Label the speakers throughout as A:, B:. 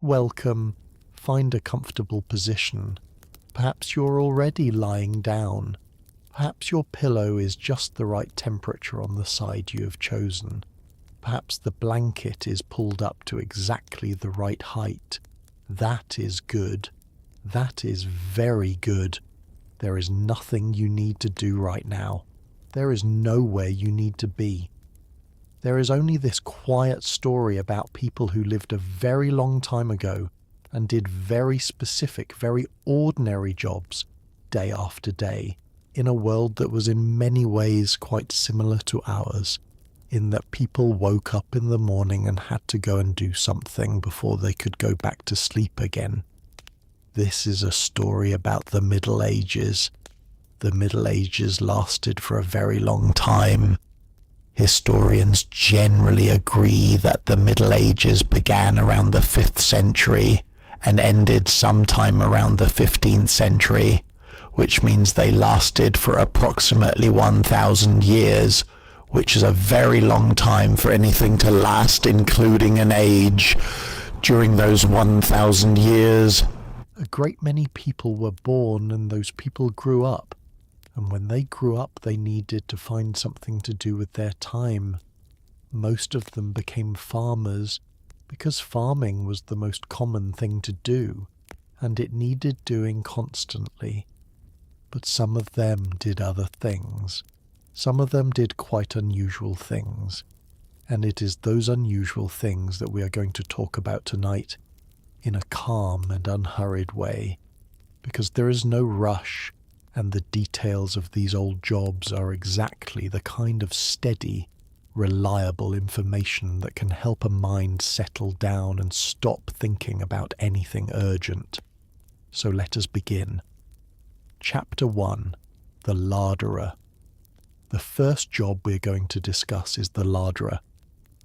A: Welcome. Find a comfortable position. Perhaps you're already lying down. Perhaps your pillow is just the right temperature on the side you have chosen. Perhaps the blanket is pulled up to exactly the right height. That is good. That is very good. There is nothing you need to do right now. There is nowhere you need to be. There is only this quiet story about people who lived a very long time ago and did very specific, very ordinary jobs day after day in a world that was in many ways quite similar to ours, in that people woke up in the morning and had to go and do something before they could go back to sleep again. This is a story about the Middle Ages. The Middle Ages lasted for a very long time. Historians generally agree that the Middle Ages began around the 5th century and ended sometime around the 15th century, which means they lasted for approximately 1,000 years, which is a very long time for anything to last, including an age. During those 1,000 years, a great many people were born and those people grew up. And when they grew up, they needed to find something to do with their time. Most of them became farmers because farming was the most common thing to do, and it needed doing constantly. But some of them did other things. Some of them did quite unusual things. And it is those unusual things that we are going to talk about tonight in a calm and unhurried way, because there is no rush, and the details of these old jobs are exactly the kind of steady, reliable information that can help a mind settle down and stop thinking about anything urgent. So let us begin. Chapter 1. The Larderer. The first job we're going to discuss is the larderer.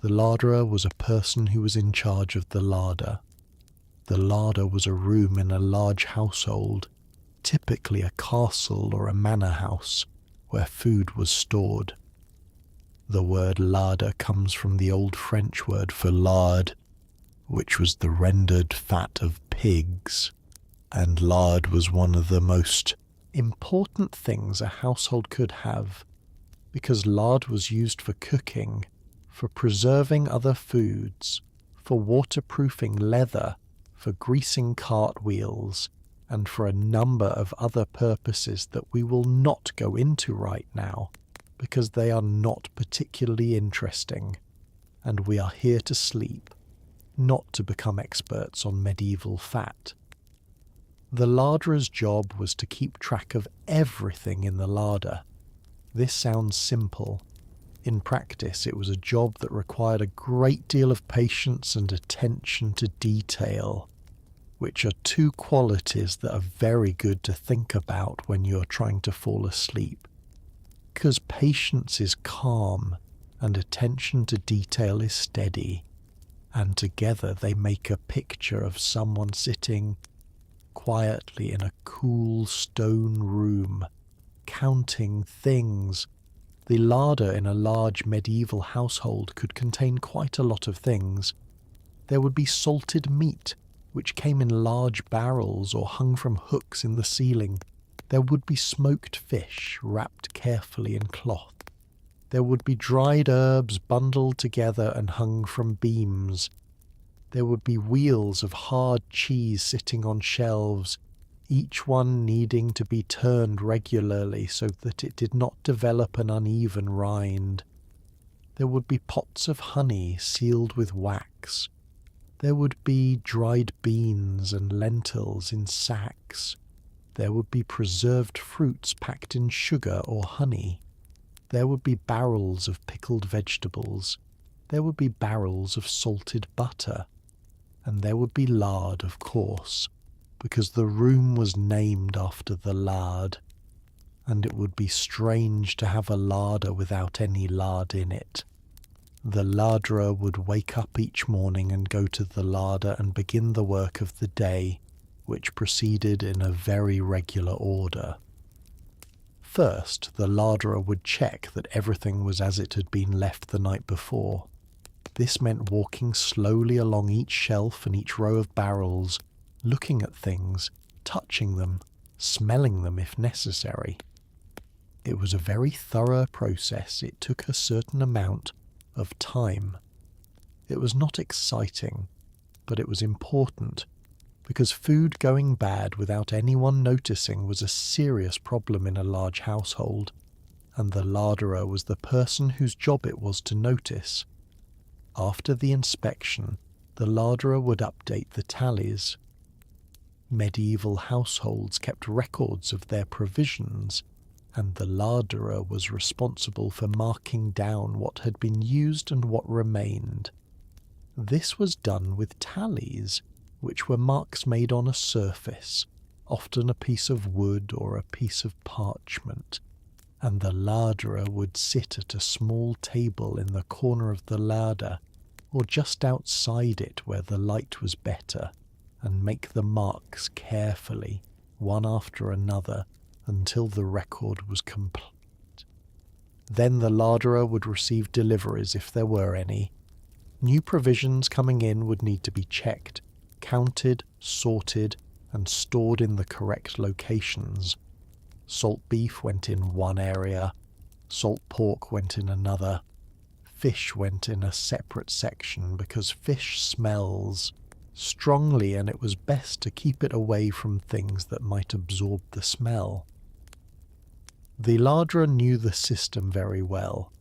A: The larderer was a person who was in charge of the larder. The larder was a room in a large household, typically a castle or a manor house, where food was stored. The word larder comes from the old French word for lard, which was the rendered fat of pigs, and lard was one of the most important things a household could have, because lard was used for cooking, for preserving other foods, for waterproofing leather, for greasing cartwheels, and for a number of other purposes that we will not go into right now, because they are not particularly interesting, and we are here to sleep, not to become experts on medieval fat. The larderer's job was to keep track of everything in the larder. This sounds simple. In practice, it was a job that required a great deal of patience and attention to detail, which are two qualities that are very good to think about when you're trying to fall asleep. Because patience is calm and attention to detail is steady, and together they make a picture of someone sitting quietly in a cool stone room, counting things. The larder in a large medieval household could contain quite a lot of things. There would be salted meat, which came in large barrels or hung from hooks in the ceiling. There would be smoked fish wrapped carefully in cloth. There would be dried herbs bundled together and hung from beams. There would be wheels of hard cheese sitting on shelves, each one needing to be turned regularly so that it did not develop an uneven rind. There would be pots of honey sealed with wax. There would be dried beans and lentils in sacks. There would be preserved fruits packed in sugar or honey. There would be barrels of pickled vegetables. There would be barrels of salted butter. And there would be lard, of course, because the room was named after the lard, and it would be strange to have a larder without any lard in it. The larderer would wake up each morning and go to the larder and begin the work of the day, which proceeded in a very regular order. First, the larderer would check that everything was as it had been left the night before. This meant walking slowly along each shelf and each row of barrels, looking at things, touching them, smelling them if necessary. It was a very thorough process. It took a certain amount of time. It was not exciting, but it was important, because food going bad without anyone noticing was a serious problem in a large household, and the larderer was the person whose job it was to notice. After the inspection, the larderer would update the tallies. Medieval households kept records of their provisions, and the larderer was responsible for marking down what had been used and what remained. This was done with tallies, which were marks made on a surface, often a piece of wood or a piece of parchment, and the larderer would sit at a small table in the corner of the larder, or just outside it where the light was better, and make the marks carefully, one after another, until the record was complete. Then the larderer would receive deliveries if there were any. New provisions coming in would need to be checked, counted, sorted, and stored in the correct locations. Salt beef went in one area, salt pork went in another, fish went in a separate section because fish smells strongly and it was best to keep it away from things that might absorb the smell. The larderer knew the system very well,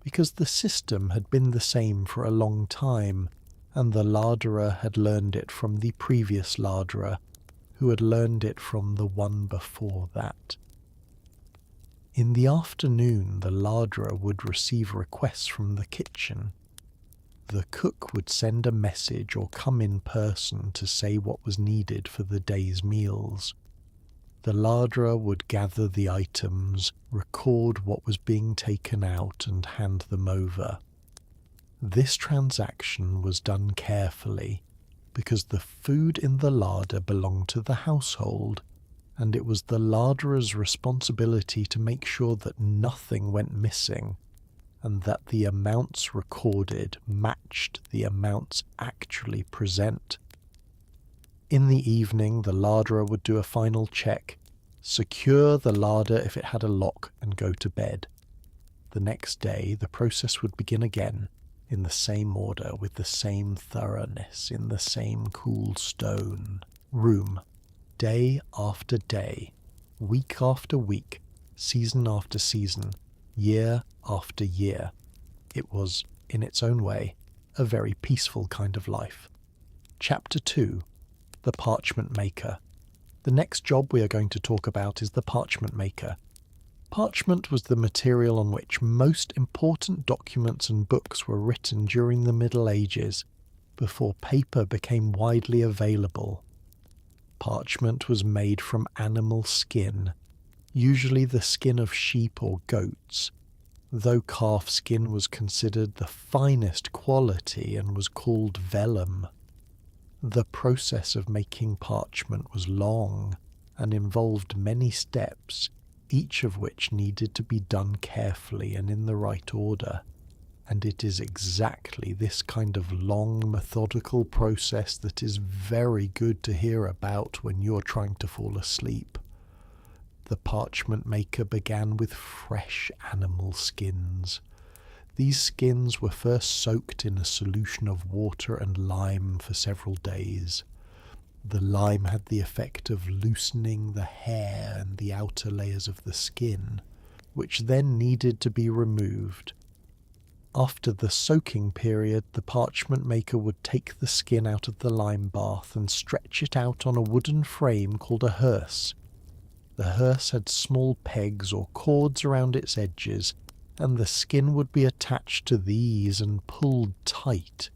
A: because the system had been the same for a long time, and the larderer had learned it from the previous larderer, who had learned it from the one before that. In the afternoon, the larderer would receive requests from the kitchen. The cook would send a message or come in person to say what was needed for the day's meals. The larderer would gather the items, record what was being taken out, and hand them over. This transaction was done carefully, because the food in the larder belonged to the household, and it was the larderer's responsibility to make sure that nothing went missing, and that the amounts recorded matched the amounts actually present. In the evening, the larderer would do a final check, secure the larder if it had a lock, and go to bed. The next day, the process would begin again, in the same order, with the same thoroughness, in the same cool stone room, day after day, week after week, season after season, year after year. It was, in its own way, a very peaceful kind of life. Chapter 2. The Parchment Maker. The next job we are going to talk about is the parchment maker. Parchment was the material on which most important documents and books were written during the Middle Ages, before paper became widely available. Parchment was made from animal skin, usually the skin of sheep or goats, though calf skin was considered the finest quality and was called vellum. The process of making parchment was long and involved many steps, each of which needed to be done carefully and in the right order, and it is exactly this kind of long, methodical process that is very good to hear about when you're trying to fall asleep. The parchment maker began with fresh animal skins. These skins were first soaked in a solution of water and lime for several days. The lime had the effect of loosening the hair and the outer layers of the skin, which then needed to be removed. After the soaking period, the parchment maker would take the skin out of the lime bath and stretch it out on a wooden frame called a hearse. The hearse had small pegs or cords around its edges, and the skin would be attached to these and pulled tight.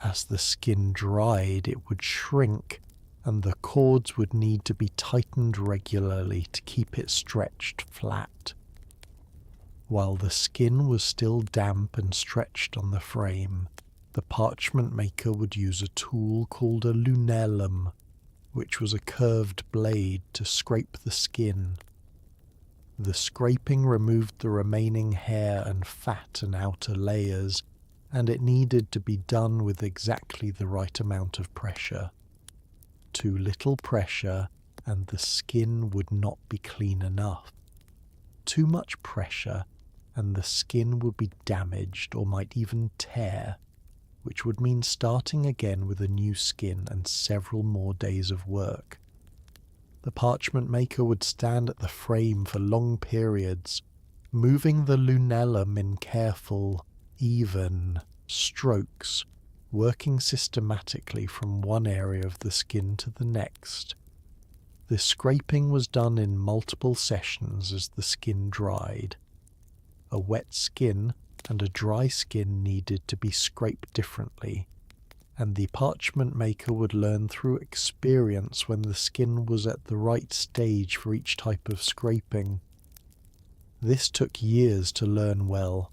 A: As the skin dried, it would shrink, and the cords would need to be tightened regularly to keep it stretched flat. While the skin was still damp and stretched on the frame, the parchment maker would use a tool called a lunellum, which was a curved blade to scrape the skin. The scraping removed the remaining hair and fat and outer layers, and it needed to be done with exactly the right amount of pressure. Too little pressure and the skin would not be clean enough. Too much pressure and the skin would be damaged or might even tear, which would mean starting again with a new skin and several more days of work. The parchment maker would stand at the frame for long periods, moving the lunellum in careful, even strokes, working systematically from one area of the skin to the next. The scraping was done in multiple sessions as the skin dried. A wet skin and a dry skin needed to be scraped differently, and the parchment maker would learn through experience when the skin was at the right stage for each type of scraping. This took years to learn well.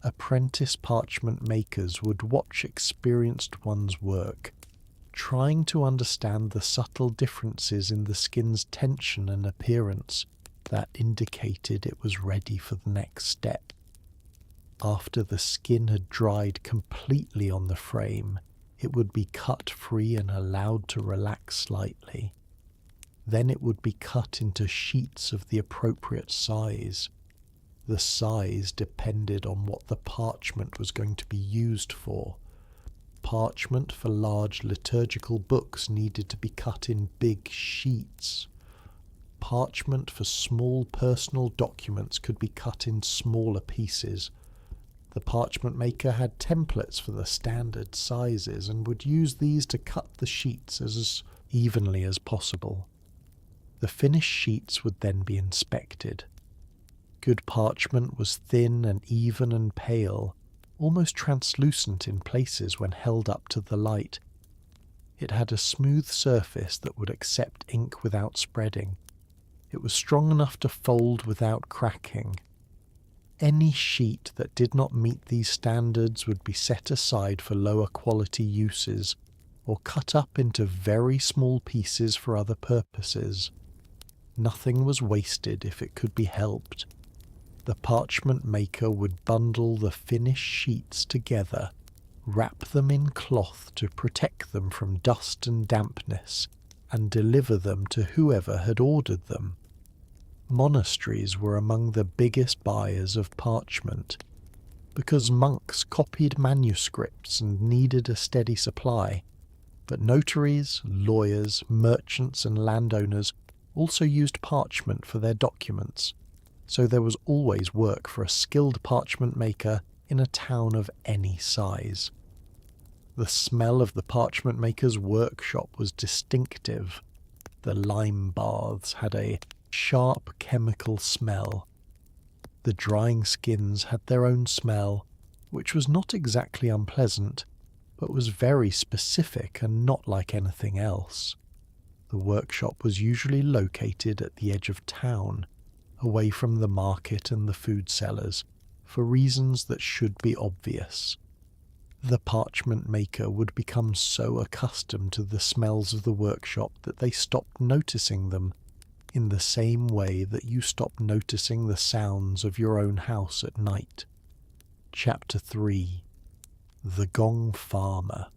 A: Apprentice parchment makers would watch experienced ones work, trying to understand the subtle differences in the skin's tension and appearance that indicated it was ready for the next step. After the skin had dried completely on the frame, it would be cut free and allowed to relax slightly. Then it would be cut into sheets of the appropriate size. The size depended on what the parchment was going to be used for. Parchment for large liturgical books needed to be cut in big sheets. Parchment for small personal documents could be cut in smaller pieces. The parchment maker had templates for the standard sizes and would use these to cut the sheets as evenly as possible. The finished sheets would then be inspected. Good parchment was thin and even and pale, almost translucent in places when held up to the light. It had a smooth surface that would accept ink without spreading. It was strong enough to fold without cracking. Any sheet that did not meet these standards would be set aside for lower quality uses, or cut up into very small pieces for other purposes. Nothing was wasted if it could be helped. The parchment maker would bundle the finished sheets together, wrap them in cloth to protect them from dust and dampness, and deliver them to whoever had ordered them. Monasteries were among the biggest buyers of parchment, because monks copied manuscripts and needed a steady supply, but notaries, lawyers, merchants and landowners also used parchment for their documents, so there was always work for a skilled parchment maker in a town of any size. The smell of the parchment maker's workshop was distinctive. The lime baths had a sharp chemical smell. The drying skins had their own smell, which was not exactly unpleasant, but was very specific and not like anything else. The workshop was usually located at the edge of town, away from the market and the food sellers, for reasons that should be obvious. The parchment maker would become so accustomed to the smells of the workshop that they stopped noticing them, in the same way that you stop noticing the sounds of your own house at night. Chapter 3. The Gong Farmer.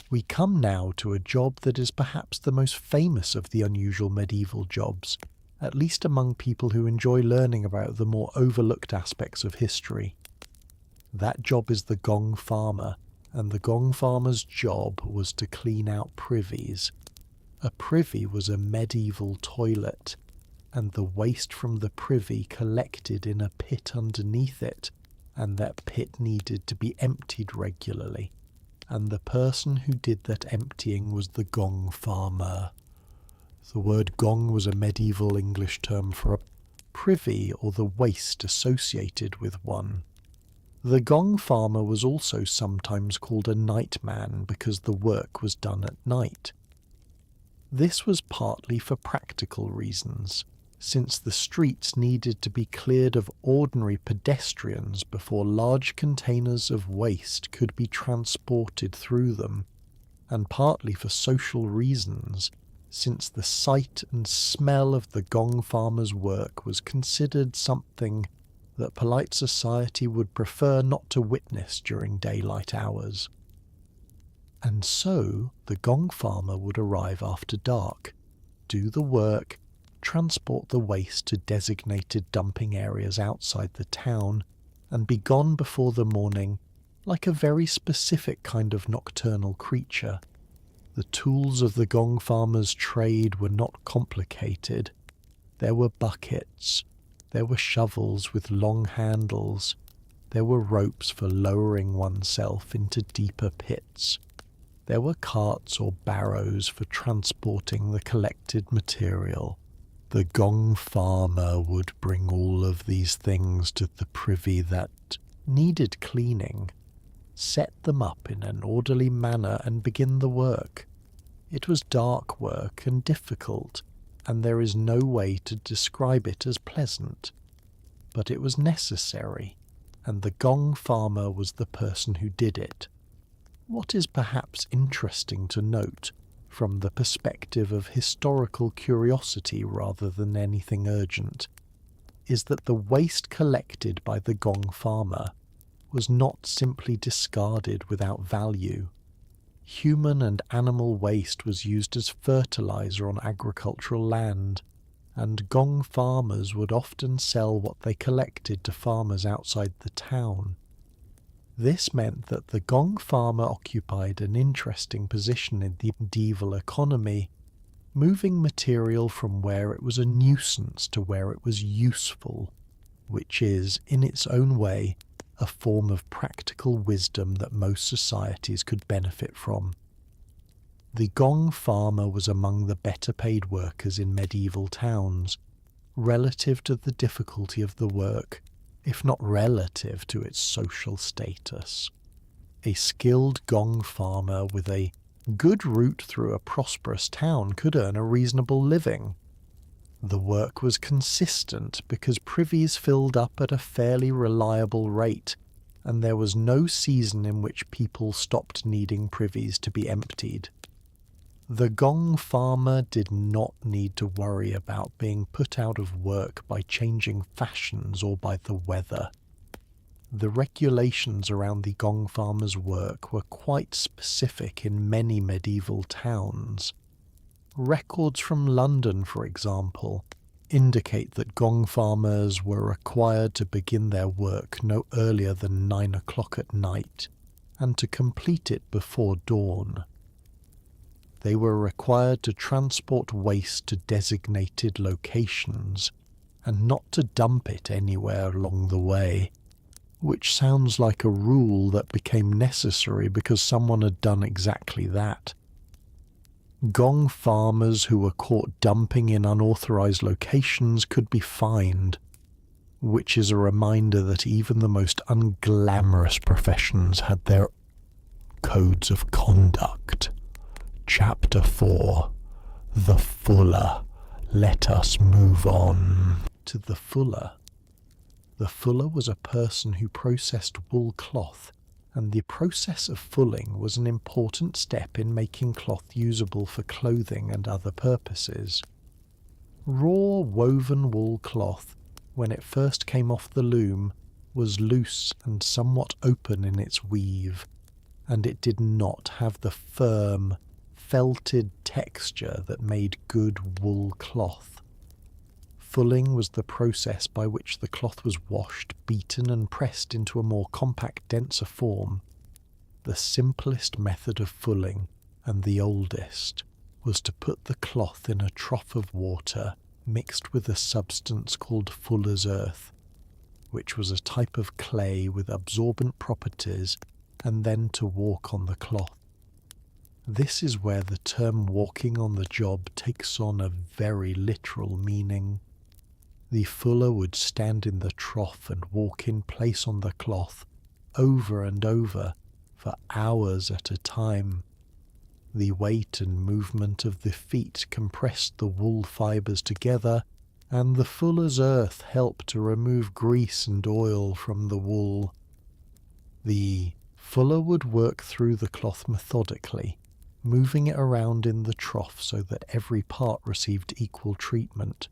A: We come now to a job that is perhaps the most famous of the unusual medieval jobs, at least among people who enjoy learning about the more overlooked aspects of history. That job is the Gong Farmer, and the Gong Farmer's job was to clean out privies. A privy was a medieval toilet, and the waste from the privy collected in a pit underneath it, and that pit needed to be emptied regularly, and the person who did that emptying was the Gong Farmer. The word gong was a medieval English term for a privy or the waste associated with one. The Gong Farmer was also sometimes called a nightman because the work was done at night. This was partly for practical reasons, since the streets needed to be cleared of ordinary pedestrians before large containers of waste could be transported through them, and partly for social reasons, since the sight and smell of the Gong Farmer's work was considered something that polite society would prefer not to witness during daylight hours. And so the gong farmer would arrive after dark, do the work, transport the waste to designated dumping areas outside the town, and be gone before the morning, like a very specific kind of nocturnal creature. The tools of the gong farmer's trade were not complicated. There were buckets, there were shovels with long handles, there were ropes for lowering oneself into deeper pits. There were carts or barrows for transporting the collected material. The gong farmer would bring all of these things to the privy that needed cleaning, set them up in an orderly manner and begin the work. It was dark work and difficult, and there is no way to describe it as pleasant. But it was necessary, and the gong farmer was the person who did it. What is perhaps interesting to note, from the perspective of historical curiosity rather than anything urgent, is that the waste collected by the gong farmer was not simply discarded without value. Human and animal waste was used as fertilizer on agricultural land, and gong farmers would often sell what they collected to farmers outside the town. This meant that the gong farmer occupied an interesting position in the medieval economy, moving material from where it was a nuisance to where it was useful, which is, in its own way, a form of practical wisdom that most societies could benefit from. The gong farmer was among the better paid workers in medieval towns, relative to the difficulty of the work, if not relative to its social status. A skilled gong farmer with a good route through a prosperous town could earn a reasonable living. The work was consistent because privies filled up at a fairly reliable rate, and there was no season in which people stopped needing privies to be emptied. The gong farmer did not need to worry about being put out of work by changing fashions or by the weather. The regulations around the gong farmer's work were quite specific in many medieval towns. Records from London, for example, indicate that gong farmers were required to begin their work no earlier than 9 o'clock at night, and to complete it before dawn. They were required to transport waste to designated locations, and not to dump it anywhere along the way, which sounds like a rule that became necessary because someone had done exactly that. Gong farmers who were caught dumping in unauthorized locations could be fined, which is a reminder that even the most unglamorous professions had their codes of conduct. Chapter 4. The Fuller. Let us move on to the fuller. The fuller was a person who processed wool cloth, and the process of fulling was an important step in making cloth usable for clothing and other purposes. Raw woven wool cloth, when it first came off the loom, was loose and somewhat open in its weave, and it did not have the firm, felted texture that made good wool cloth. Fulling was the process by which the cloth was washed, beaten and pressed into a more compact, denser form. The simplest method of fulling, and the oldest, was to put the cloth in a trough of water mixed with a substance called fuller's earth, which was a type of clay with absorbent properties, and then to walk on the cloth. This is where the term walking on the job takes on a very literal meaning. The fuller would stand in the trough and walk in place on the cloth, over and over, for hours at a time. The weight and movement of the feet compressed the wool fibres together, and the fuller's earth helped to remove grease and oil from the wool. The fuller would work through the cloth methodically, moving it around in the trough so that every part received equal treatment.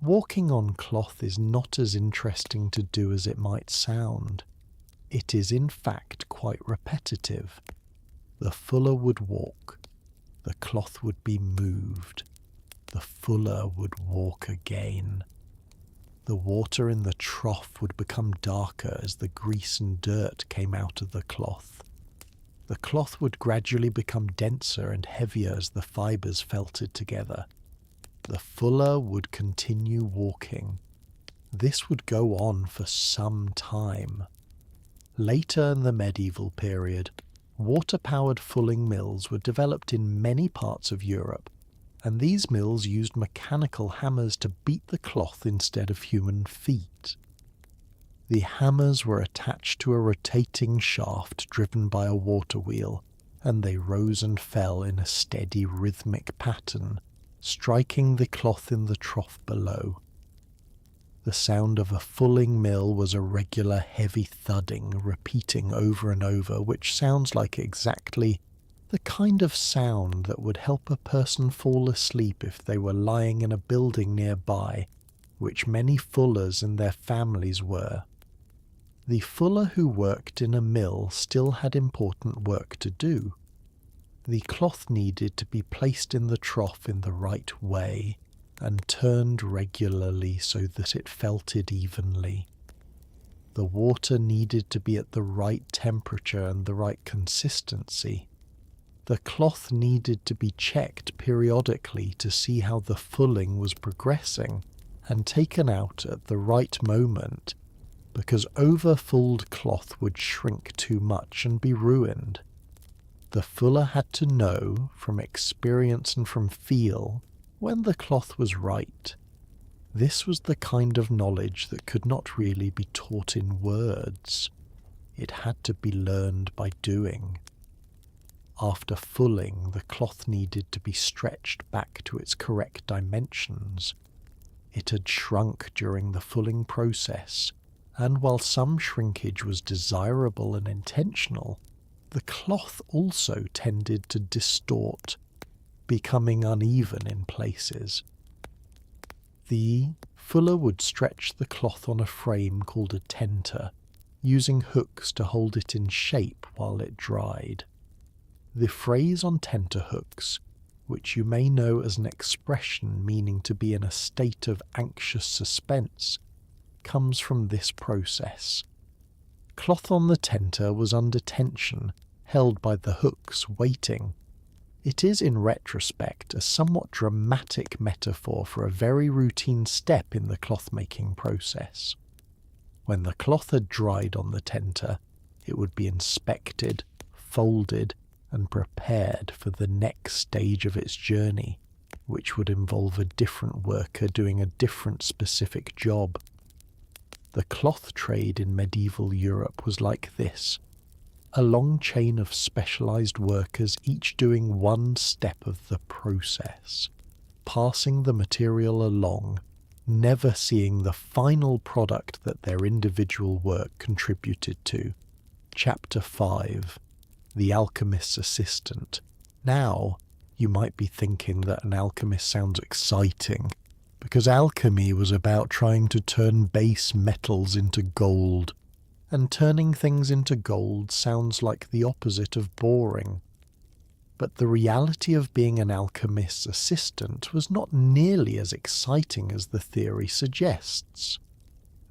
A: Walking on cloth is not as interesting to do as it might sound. It is in fact quite repetitive. The fuller would walk, the cloth would be moved, the fuller would walk again. The water in the trough would become darker as the grease and dirt came out of the cloth. The cloth would gradually become denser and heavier as the fibres felted together. The fuller would continue walking. This would go on for some time. Later in the medieval period, water-powered fulling mills were developed in many parts of Europe, and these mills used mechanical hammers to beat the cloth instead of human feet. The hammers were attached to a rotating shaft driven by a water wheel, and they rose and fell in a steady rhythmic pattern, striking the cloth in the trough below. The sound of a fulling mill was a regular heavy thudding, repeating over and over, which sounds like exactly the kind of sound that would help a person fall asleep if they were lying in a building nearby, which many fullers and their families were. The fuller who worked in a mill still had important work to do. The cloth needed to be placed in the trough in the right way and turned regularly so that it felted evenly. The water needed to be at the right temperature and the right consistency. The cloth needed to be checked periodically to see how the fulling was progressing and taken out at the right moment, because over-fulled cloth would shrink too much and be ruined. The fuller had to know, from experience and from feel, when the cloth was right. This was the kind of knowledge that could not really be taught in words. It had to be learned by doing. After fulling, the cloth needed to be stretched back to its correct dimensions. It had shrunk during the fulling process, and while some shrinkage was desirable and intentional, the cloth also tended to distort, becoming uneven in places. The fuller would stretch the cloth on a frame called a tenter, using hooks to hold it in shape while it dried. The phrase on tenterhooks, which you may know as an expression meaning to be in a state of anxious suspense, comes from this process. Cloth on the tenter was under tension, held by the hooks, waiting. It is, in retrospect, a somewhat dramatic metaphor for a very routine step in the cloth-making process. When the cloth had dried on the tenter, it would be inspected, folded, and prepared for the next stage of its journey, which would involve a different worker doing a different specific job. The cloth trade in medieval Europe was like this: a long chain of specialized workers, each doing one step of the process, passing the material along, never seeing the final product that their individual work contributed to. Chapter 5. The Alchemist's Assistant. Now, you might be thinking that an alchemist sounds exciting, because alchemy was about trying to turn base metals into gold, and turning things into gold sounds like the opposite of boring. But the reality of being an alchemist's assistant was not nearly as exciting as the theory suggests.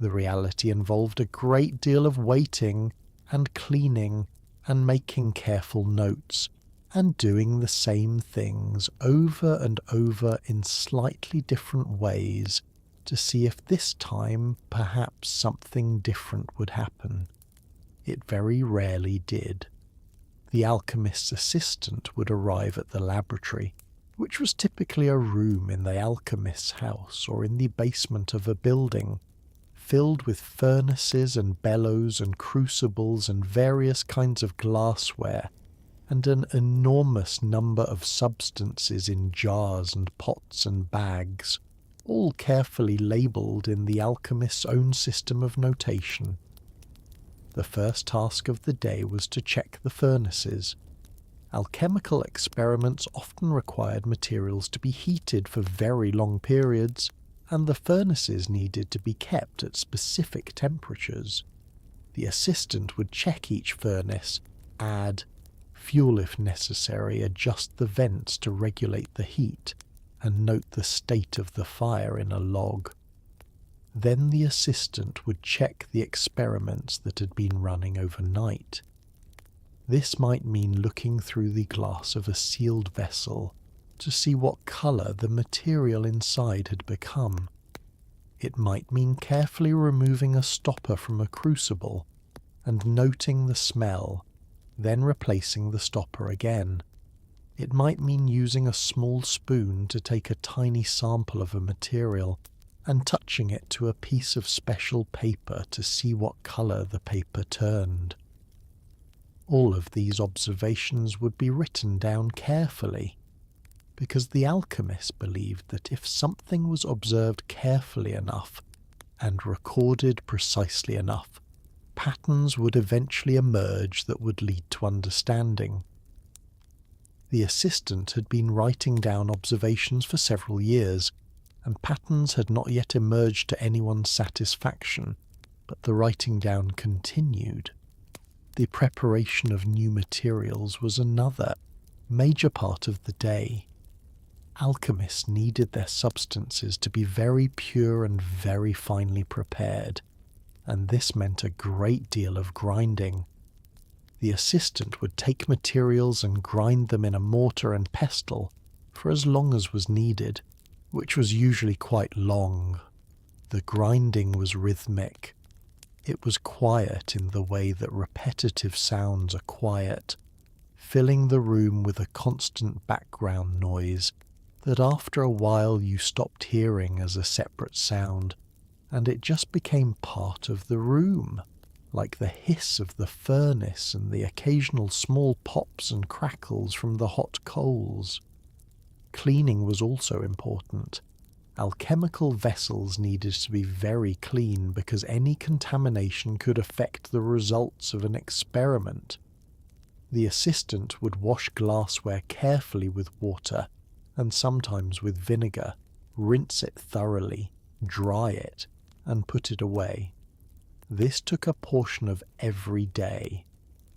A: The reality involved a great deal of waiting and cleaning and making careful notes, and doing the same things over and over in slightly different ways to see if this time perhaps something different would happen. It very rarely did. The alchemist's assistant would arrive at the laboratory, which was typically a room in the alchemist's house or in the basement of a building, filled with furnaces and bellows and crucibles and various kinds of glassware, and an enormous number of substances in jars and pots and bags, all carefully labelled in the alchemist's own system of notation. The first task of the day was to check the furnaces. Alchemical experiments often required materials to be heated for very long periods, and the furnaces needed to be kept at specific temperatures. The assistant would check each furnace, add fuel if necessary, adjust the vents to regulate the heat, and note the state of the fire in a log. Then the assistant would check the experiments that had been running overnight. This might mean looking through the glass of a sealed vessel to see what colour the material inside had become. It might mean carefully removing a stopper from a crucible and noting the smell, then replacing the stopper again. It might mean using a small spoon to take a tiny sample of a material and touching it to a piece of special paper to see what colour the paper turned. All of these observations would be written down carefully, because the alchemist believed that if something was observed carefully enough and recorded precisely enough, patterns would eventually emerge that would lead to understanding. The assistant had been writing down observations for several years, and patterns had not yet emerged to anyone's satisfaction, but the writing down continued. The preparation of new materials was another major part of the day. Alchemists needed their substances to be very pure and very finely prepared, and this meant a great deal of grinding. The assistant would take materials and grind them in a mortar and pestle for as long as was needed, which was usually quite long. The grinding was rhythmic. It was quiet in the way that repetitive sounds are quiet, filling the room with a constant background noise that after a while you stopped hearing as a separate sound, and it just became part of the room, like the hiss of the furnace and the occasional small pops and crackles from the hot coals. Cleaning was also important. Alchemical vessels needed to be very clean because any contamination could affect the results of an experiment. The assistant would wash glassware carefully with water and sometimes with vinegar, rinse it thoroughly, dry it, and put it away. This took a portion of every day.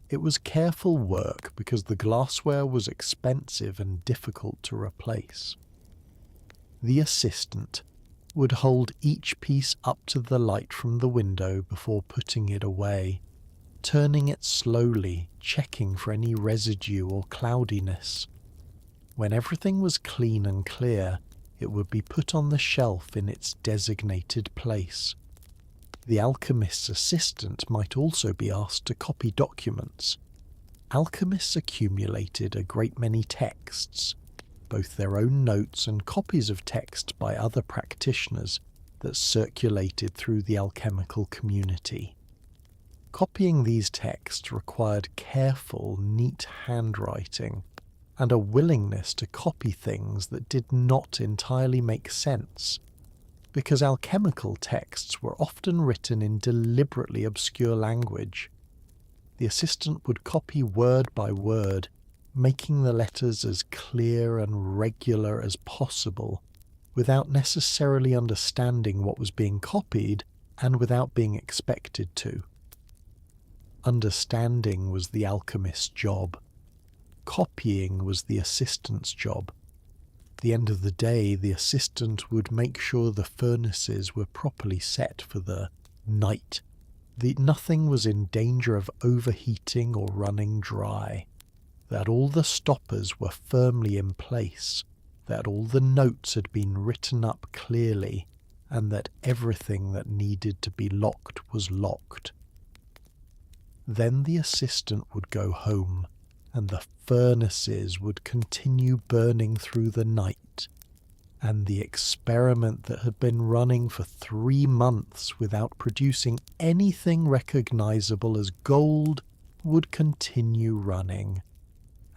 A: It was careful work because the glassware was expensive and difficult to replace. The assistant would hold each piece up to the light from the window before putting it away, turning it slowly, checking for any residue or cloudiness. When everything was clean and clear, it would be put on the shelf in its designated place. The alchemist's assistant might also be asked to copy documents. Alchemists accumulated a great many texts, both their own notes and copies of text by other practitioners that circulated through the alchemical community. Copying these texts required careful, neat handwriting and a willingness to copy things that did not entirely make sense, because alchemical texts were often written in deliberately obscure language. The assistant would copy word by word, making the letters as clear and regular as possible, without necessarily understanding what was being copied and without being expected to. Understanding was the alchemist's job. Copying was the assistant's job. At the end of the day, the assistant would make sure the furnaces were properly set for the night, that nothing was in danger of overheating or running dry, that all the stoppers were firmly in place, that all the notes had been written up clearly, and that everything that needed to be locked was locked. Then the assistant would go home, and the furnaces would continue burning through the night, and the experiment that had been running for 3 months without producing anything recognizable as gold would continue running.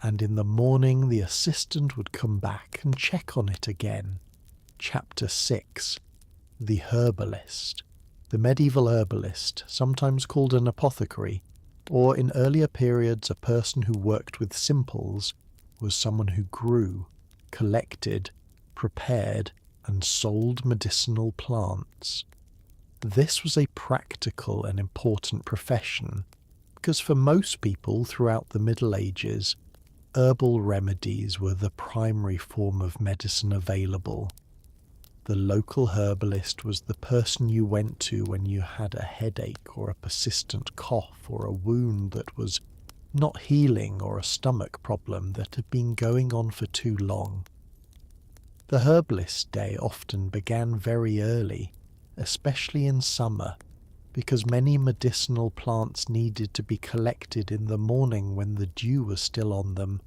A: And in the morning the assistant would come back and check on it again. Chapter 6. The Herbalist. The medieval herbalist, sometimes called an apothecary, or in earlier periods a person who worked with simples, was someone who grew, collected, prepared, and sold medicinal plants. This was a practical and important profession because for most people throughout the Middle Ages, herbal remedies were the primary form of medicine available. The local herbalist was the person you went to when you had a headache or a persistent cough or a wound that was not healing or a stomach problem that had been going on for too long. The herbalist's day often began very early, especially in summer, because many medicinal plants needed to be collected in the morning when the dew was still on them,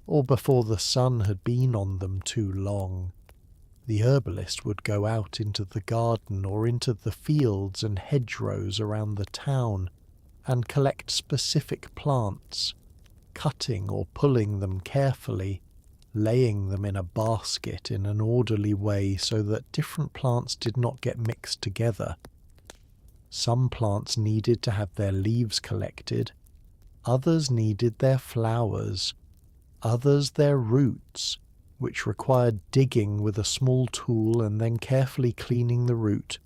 A: or before the sun had been on them too long. The herbalist would go out into the garden or into the fields and hedgerows around the town and collect specific plants, cutting or pulling them carefully, laying them in a basket in an orderly way so that different plants did not get mixed together. Some plants needed to have their leaves collected, others needed their flowers, others their roots, which required digging with a small tool and then carefully cleaning the root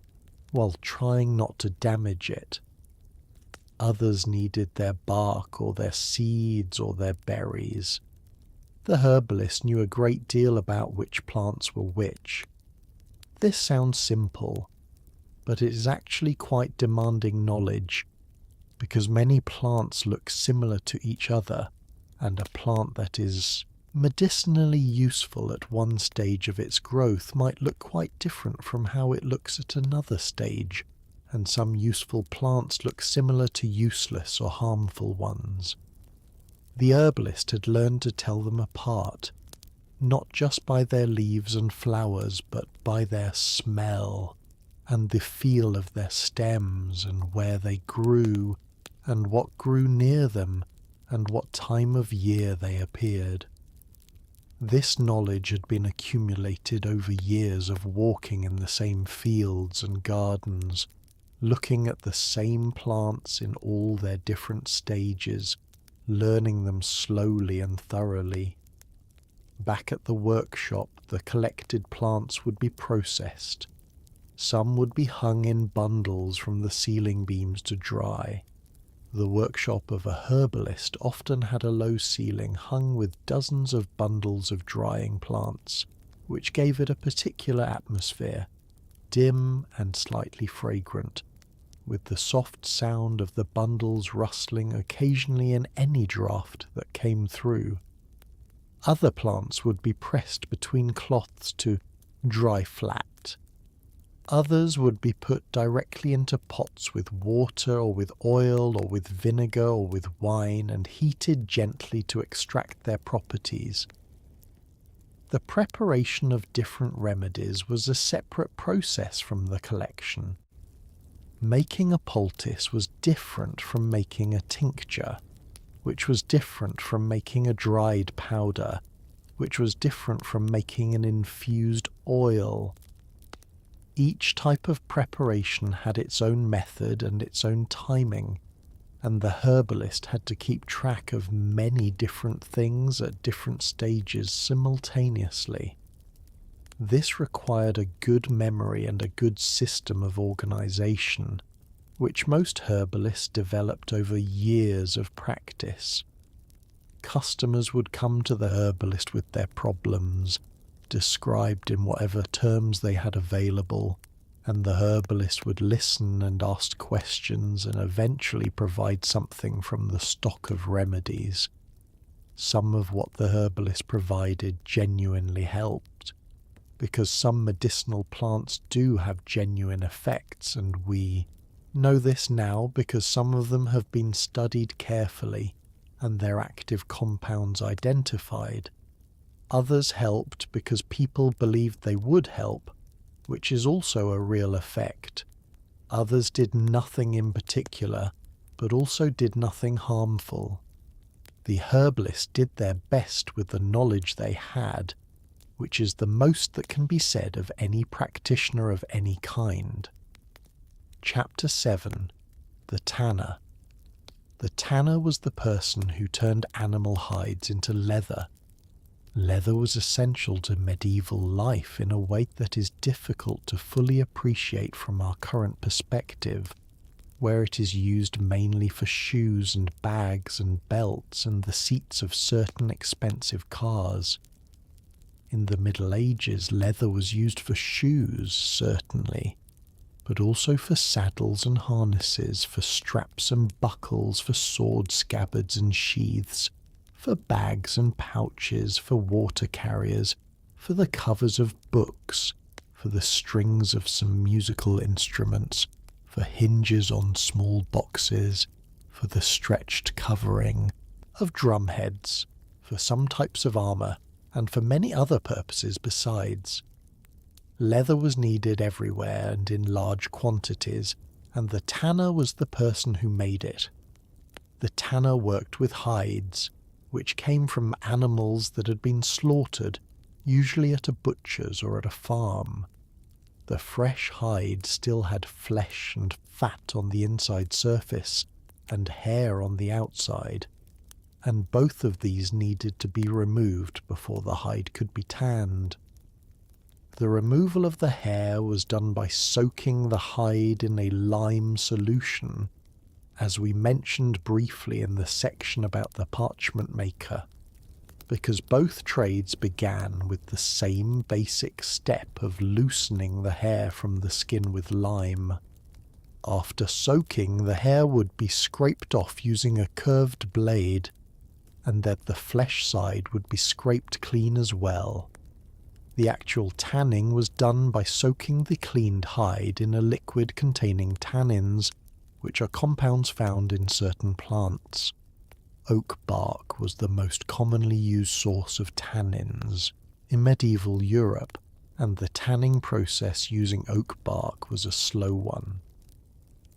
A: while trying not to damage it. Others needed their bark or their seeds or their berries. The herbalist knew a great deal about which plants were which. This sounds simple, but it is actually quite demanding knowledge, because many plants look similar to each other, and a plant that is medicinally useful at one stage of its growth might look quite different from how it looks at another stage, and some useful plants look similar to useless or harmful ones. The herbalist had learned to tell them apart, not just by their leaves and flowers, but by their smell, and the feel of their stems, and where they grew, and what grew near them, and what time of year they appeared. This knowledge had been accumulated over years of walking in the same fields and gardens, looking at the same plants in all their different stages, learning them slowly and thoroughly. Back at the workshop, the collected plants would be processed. Some would be hung in bundles from the ceiling beams to dry. The workshop of a herbalist often had a low ceiling hung with dozens of bundles of drying plants, which gave it a particular atmosphere, dim and slightly fragrant, with the soft sound of the bundles rustling occasionally in any draught that came through. Other plants would be pressed between cloths to dry flat. Others would be put directly into pots with water or with oil or with vinegar or with wine and heated gently to extract their properties. The preparation of different remedies was a separate process from the collection. Making a poultice was different from making a tincture, which was different from making a dried powder, which was different from making an infused oil. Each type of preparation had its own method and its own timing, and the herbalist had to keep track of many different things at different stages simultaneously. This required a good memory and a good system of organization, which most herbalists developed over years of practice. Customers would come to the herbalist with their problems, described in whatever terms they had available, and the herbalist would listen and ask questions and eventually provide something from the stock of remedies. Some of what the herbalist provided genuinely helped, because some medicinal plants do have genuine effects, and we know this now because some of them have been studied carefully and their active compounds identified. Others helped because people believed they would help, which is also a real effect. Others did nothing in particular, but also did nothing harmful. The herbalists did their best with the knowledge they had, which is the most that can be said of any practitioner of any kind. Chapter 7. The Tanner. The tanner was the person who turned animal hides into leather. Leather was essential to medieval life in a way that is difficult to fully appreciate from our current perspective, where it is used mainly for shoes and bags and belts and the seats of certain expensive cars. In the Middle Ages, leather was used for shoes, certainly, but also for saddles and harnesses, for straps and buckles, for sword scabbards and sheaths, for bags and pouches, for water carriers, for the covers of books, for the strings of some musical instruments, for hinges on small boxes, for the stretched covering of drumheads, for some types of armour, and for many other purposes besides. Leather was needed everywhere and in large quantities, and the tanner was the person who made it. The tanner worked with hides, which came from animals that had been slaughtered, usually at a butcher's or at a farm. The fresh hide still had flesh and fat on the inside surface, and hair on the outside, and both of these needed to be removed before the hide could be tanned. The removal of the hair was done by soaking the hide in a lime solution, as we mentioned briefly in the section about the parchment maker, because both trades began with the same basic step of loosening the hair from the skin with lime. After soaking, the hair would be scraped off using a curved blade, and then the flesh side would be scraped clean as well. The actual tanning was done by soaking the cleaned hide in a liquid containing tannins, which are compounds found in certain plants. Oak bark was the most commonly used source of tannins in medieval Europe, and the tanning process using oak bark was a slow one.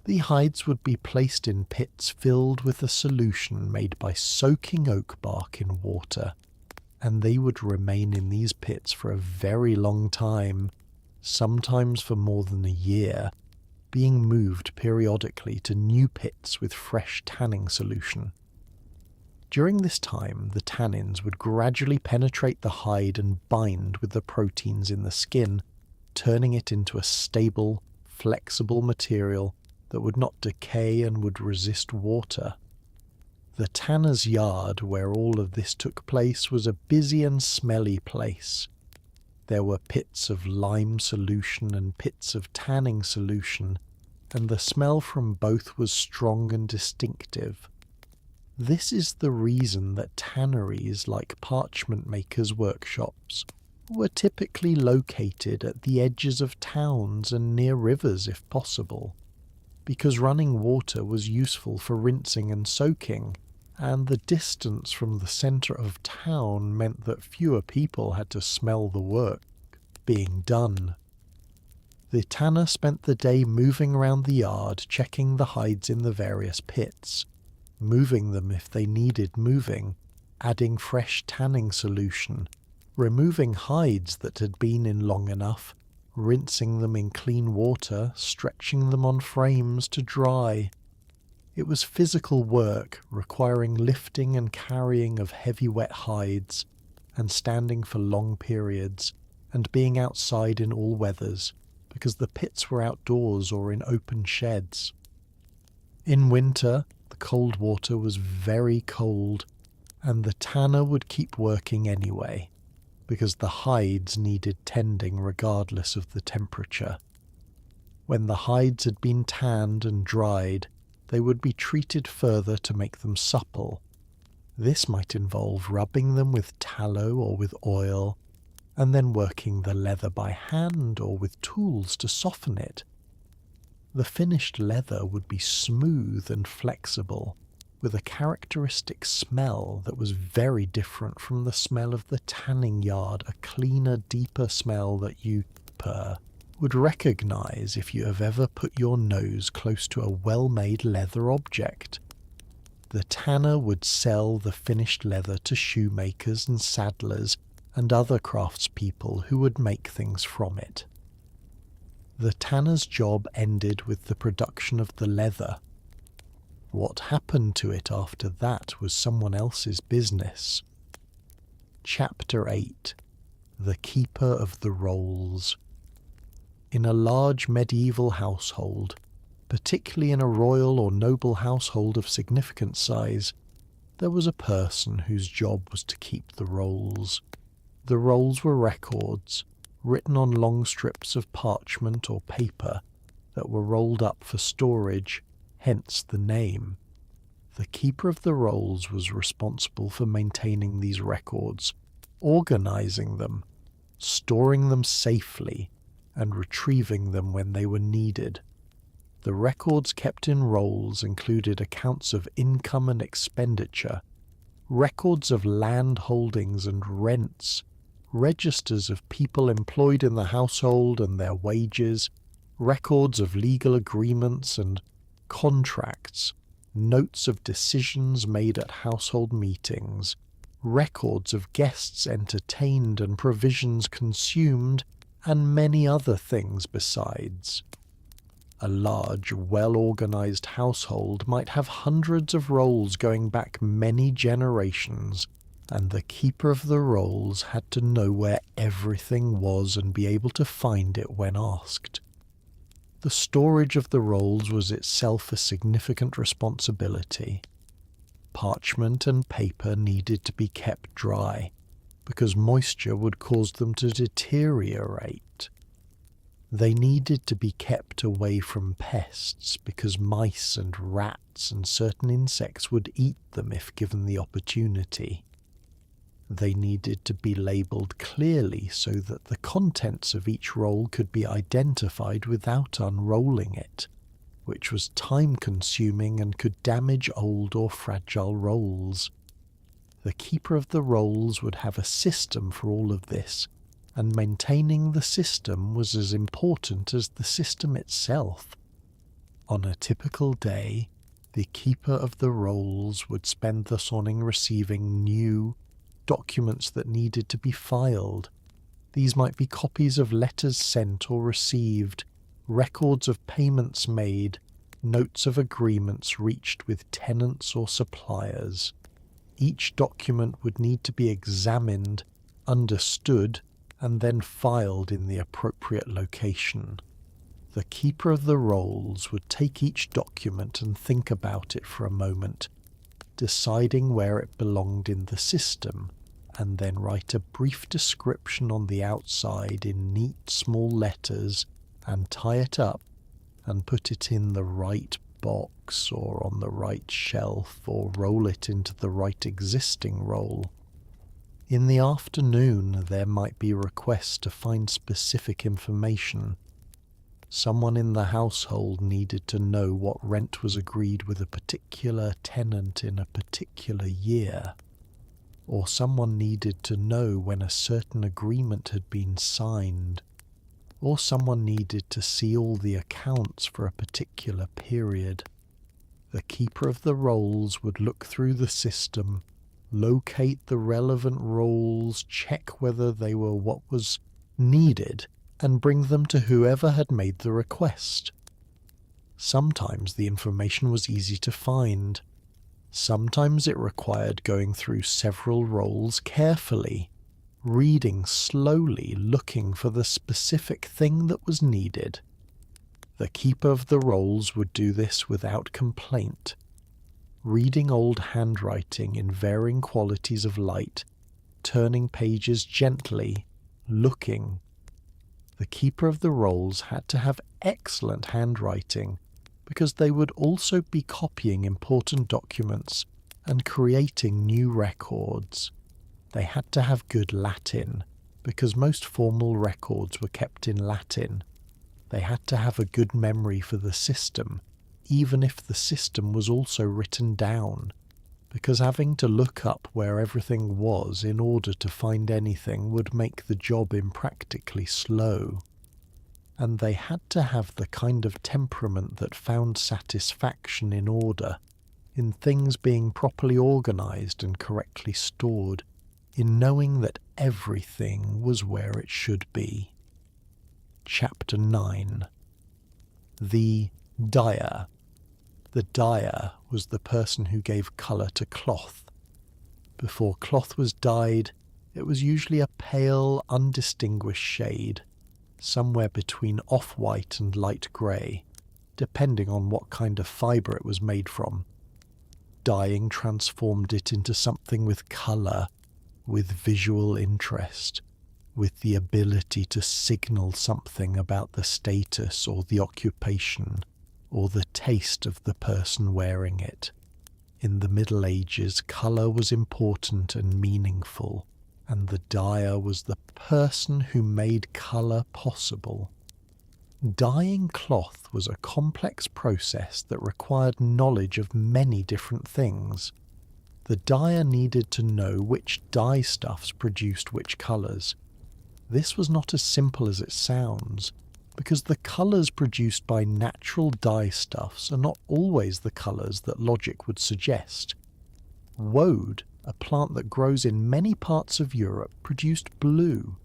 A: The hides would be placed in pits filled with a solution made by soaking oak bark in water, and they would remain in these pits for a very long time, sometimes for more than a year, being moved periodically to new pits with fresh tanning solution. During this time, the tannins would gradually penetrate the hide and bind with the proteins in the skin, turning it into a stable, flexible material that would not decay and would resist water. The tanner's yard, where all of this took place, was a busy and smelly place. There were pits of lime solution and pits of tanning solution, and the smell from both was strong and distinctive. This is the reason that tanneries, like parchment makers' workshops, were typically located at the edges of towns and near rivers if possible, because running water was useful for rinsing and soaking, and the distance from the centre of town meant that fewer people had to smell the work being done. The tanner spent the day moving around the yard, checking the hides in the various pits, moving them if they needed moving, adding fresh tanning solution, removing hides that had been in long enough, rinsing them in clean water, stretching them on frames to dry. It was physical work, requiring lifting and carrying of heavy wet hides, and standing for long periods, and being outside in all weathers, because the pits were outdoors or in open sheds. In winter, the cold water was very cold, and the tanner would keep working anyway, because the hides needed tending regardless of the temperature. When the hides had been tanned and dried, they would be treated further to make them supple. This might involve rubbing them with tallow or with oil, and then working the leather by hand or with tools to soften it. The finished leather would be smooth and flexible, with a characteristic smell that was very different from the smell of the tanning yard, a cleaner, deeper smell that you would recognize if you have ever put your nose close to a well-made leather object. The tanner would sell the finished leather to shoemakers and saddlers and other craftspeople who would make things from it. The tanner's job ended with the production of the leather. What happened to it after that was someone else's business. Chapter 8. The Keeper of the Rolls. In a large medieval household, particularly in a royal or noble household of significant size, there was a person whose job was to keep the rolls. The rolls were records, written on long strips of parchment or paper that were rolled up for storage, hence the name. The keeper of the rolls was responsible for maintaining these records, organizing them, storing them safely, and retrieving them when they were needed. The records kept in rolls included accounts of income and expenditure, records of land holdings and rents, registers of people employed in the household and their wages, records of legal agreements and contracts, notes of decisions made at household meetings, records of guests entertained and provisions consumed, and many other things besides. A large, well-organized household might have hundreds of rolls going back many generations, and the keeper of the rolls had to know where everything was and be able to find it when asked. The storage of the rolls was itself a significant responsibility. Parchment and paper needed to be kept dry, because moisture would cause them to deteriorate. They needed to be kept away from pests, because mice and rats and certain insects would eat them if given the opportunity. They needed to be labelled clearly so that the contents of each roll could be identified without unrolling it, which was time-consuming and could damage old or fragile rolls. The keeper of the rolls would have a system for all of this, and maintaining the system was as important as the system itself. On a typical day, the keeper of the rolls would spend the morning receiving new documents that needed to be filed. These might be copies of letters sent or received, records of payments made, notes of agreements reached with tenants or suppliers. Each document would need to be examined, understood, and then filed in the appropriate location. The keeper of the rolls would take each document and think about it for a moment, deciding where it belonged in the system, and then write a brief description on the outside in neat small letters and tie it up and put it in the right box or on the right shelf or roll it into the right existing roll. In the afternoon there might be requests to find specific information. Someone in the household needed to know what rent was agreed with a particular tenant in a particular year, or someone needed to know when a certain agreement had been signed, or someone needed to see all the accounts for a particular period. The keeper of the rolls would look through the system, locate the relevant rolls, check whether they were what was needed, and bring them to whoever had made the request. Sometimes the information was easy to find. Sometimes it required going through several rolls carefully, reading slowly, looking for the specific thing that was needed. The keeper of the rolls would do this without complaint, reading old handwriting in varying qualities of light, turning pages gently, looking. The keeper of the rolls had to have excellent handwriting, because they would also be copying important documents and creating new records. They had to have good Latin, because most formal records were kept in Latin. They had to have a good memory for the system, even if the system was also written down, because having to look up where everything was in order to find anything would make the job impractically slow. And they had to have the kind of temperament that found satisfaction in order, in things being properly organized and correctly stored, in knowing that everything was where it should be. Chapter 9. The Dyer. The dyer was the person who gave colour to cloth. Before cloth was dyed, It was usually a pale, undistinguished shade, somewhere between off-white and light grey, depending on what kind of fibre it was made from. Dyeing transformed it into something with colour, with visual interest, with the ability to signal something about the status or the occupation or the taste of the person wearing it. In the Middle Ages, colour was important and meaningful, and the dyer was the person who made colour possible. Dyeing cloth was a complex process that required knowledge of many different things. The dyer needed to know which dye stuffs produced which colours. This was not as simple as it sounds, because the colours produced by natural dye stuffs are not always the colours that logic would suggest. Woad, a plant that grows in many parts of Europe, produced blue.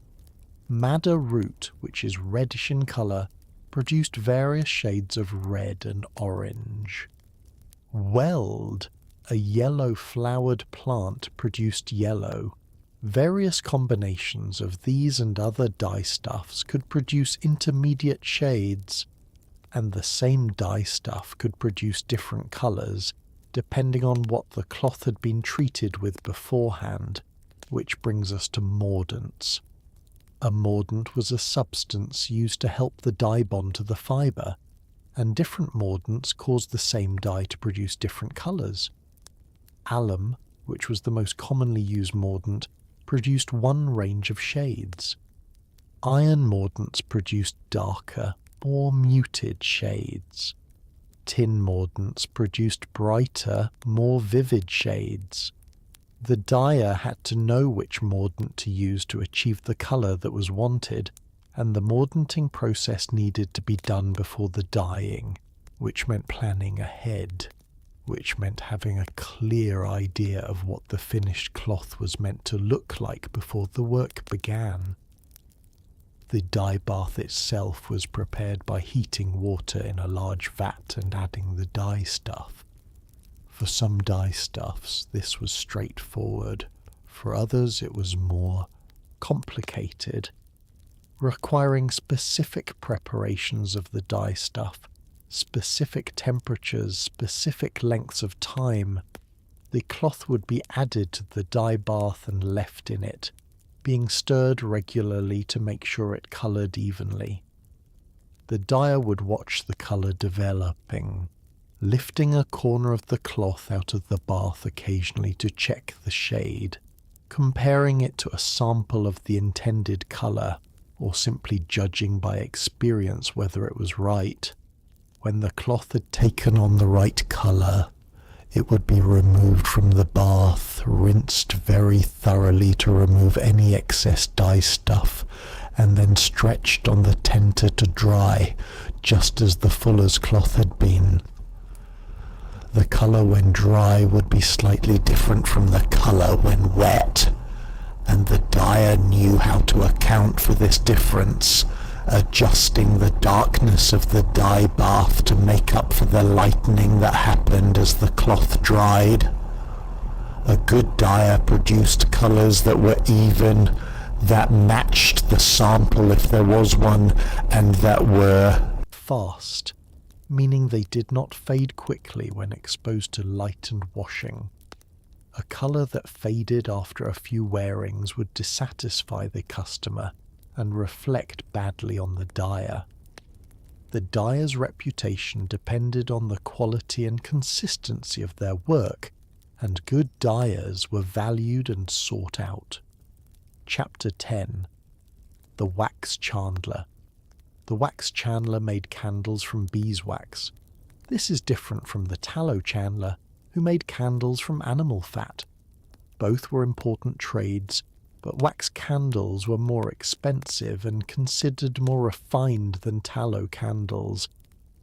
A: Madder root, which is reddish in colour, produced various shades of red and orange. Weld, a yellow-flowered plant, produced yellow. Various combinations of these and other dye stuffs could produce intermediate shades, and the same dye stuff could produce different colours, depending on what the cloth had been treated with beforehand, which brings us to mordants. A mordant was a substance used to help the dye bond to the fibre, and different mordants caused the same dye to produce different colours. Alum, which was the most commonly used mordant, produced one range of shades. Iron mordants produced darker, more muted shades. Tin mordants produced brighter, more vivid shades. The dyer had to know which mordant to use to achieve the colour that was wanted, and the mordanting process needed to be done before the dyeing, which meant planning ahead, which meant having a clear idea of what the finished cloth was meant to look like before the work began. The dye bath itself was prepared by heating water in a large vat and adding the dye stuff. For some dye stuffs, this was straightforward. For others, it was more complicated, requiring specific preparations of the dye stuff, specific temperatures, specific lengths of time. The cloth would be added to the dye bath and left in it, being stirred regularly to make sure it coloured evenly. The dyer would watch the colour developing, lifting a corner of the cloth out of the bath occasionally to check the shade, comparing it to a sample of the intended colour, or simply judging by experience whether it was right. When the cloth had taken on the right colour, it would be removed from the bath, rinsed very thoroughly to remove any excess dye stuff, and then stretched on the tenter to dry, just as the fuller's cloth had been. The colour when dry would be slightly different from the colour when wet, and the dyer knew how to account for this difference, adjusting the darkness of the dye bath to make up for the lightening that happened as the cloth dried. A good dyer produced colours that were even, that matched the sample if there was one, and that were fast, meaning they did not fade quickly when exposed to light and washing. A colour that faded after a few wearings would dissatisfy the customer and reflect badly on the dyer. The dyer's reputation depended on the quality and consistency of their work, and good dyers were valued and sought out. Chapter 10. The Wax Chandler. The wax chandler made candles from beeswax. This is different from the tallow chandler, who made candles from animal fat. Both were important trades, but wax candles were more expensive and considered more refined than tallow candles,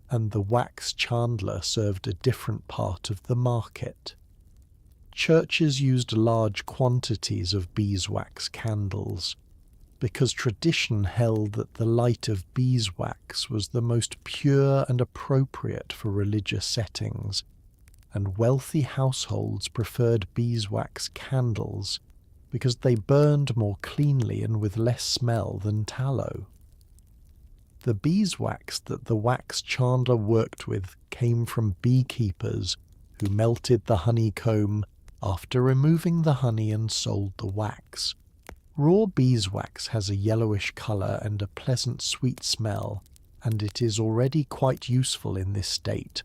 A: and the wax chandler served a different part of the market. Churches used large quantities of beeswax candles, because tradition held that the light of beeswax was the most pure and appropriate for religious settings, and wealthy households preferred beeswax candles, because they burned more cleanly and with less smell than tallow. The beeswax that the wax chandler worked with came from beekeepers who melted the honeycomb after removing the honey and sold the wax. Raw beeswax has a yellowish colour and a pleasant sweet smell, and it is already quite useful in this state,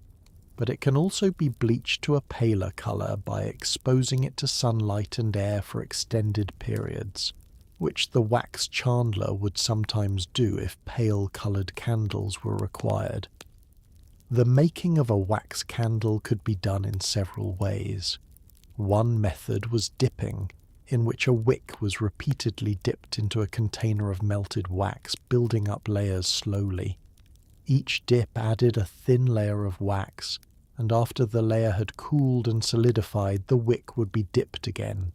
A: but it can also be bleached to a paler colour by exposing it to sunlight and air for extended periods, which the wax chandler would sometimes do if pale-coloured candles were required. The making of a wax candle could be done in several ways. One method was dipping, in which a wick was repeatedly dipped into a container of melted wax, building up layers slowly. Each dip added a thin layer of wax, and after the layer had cooled and solidified, the wick would be dipped again.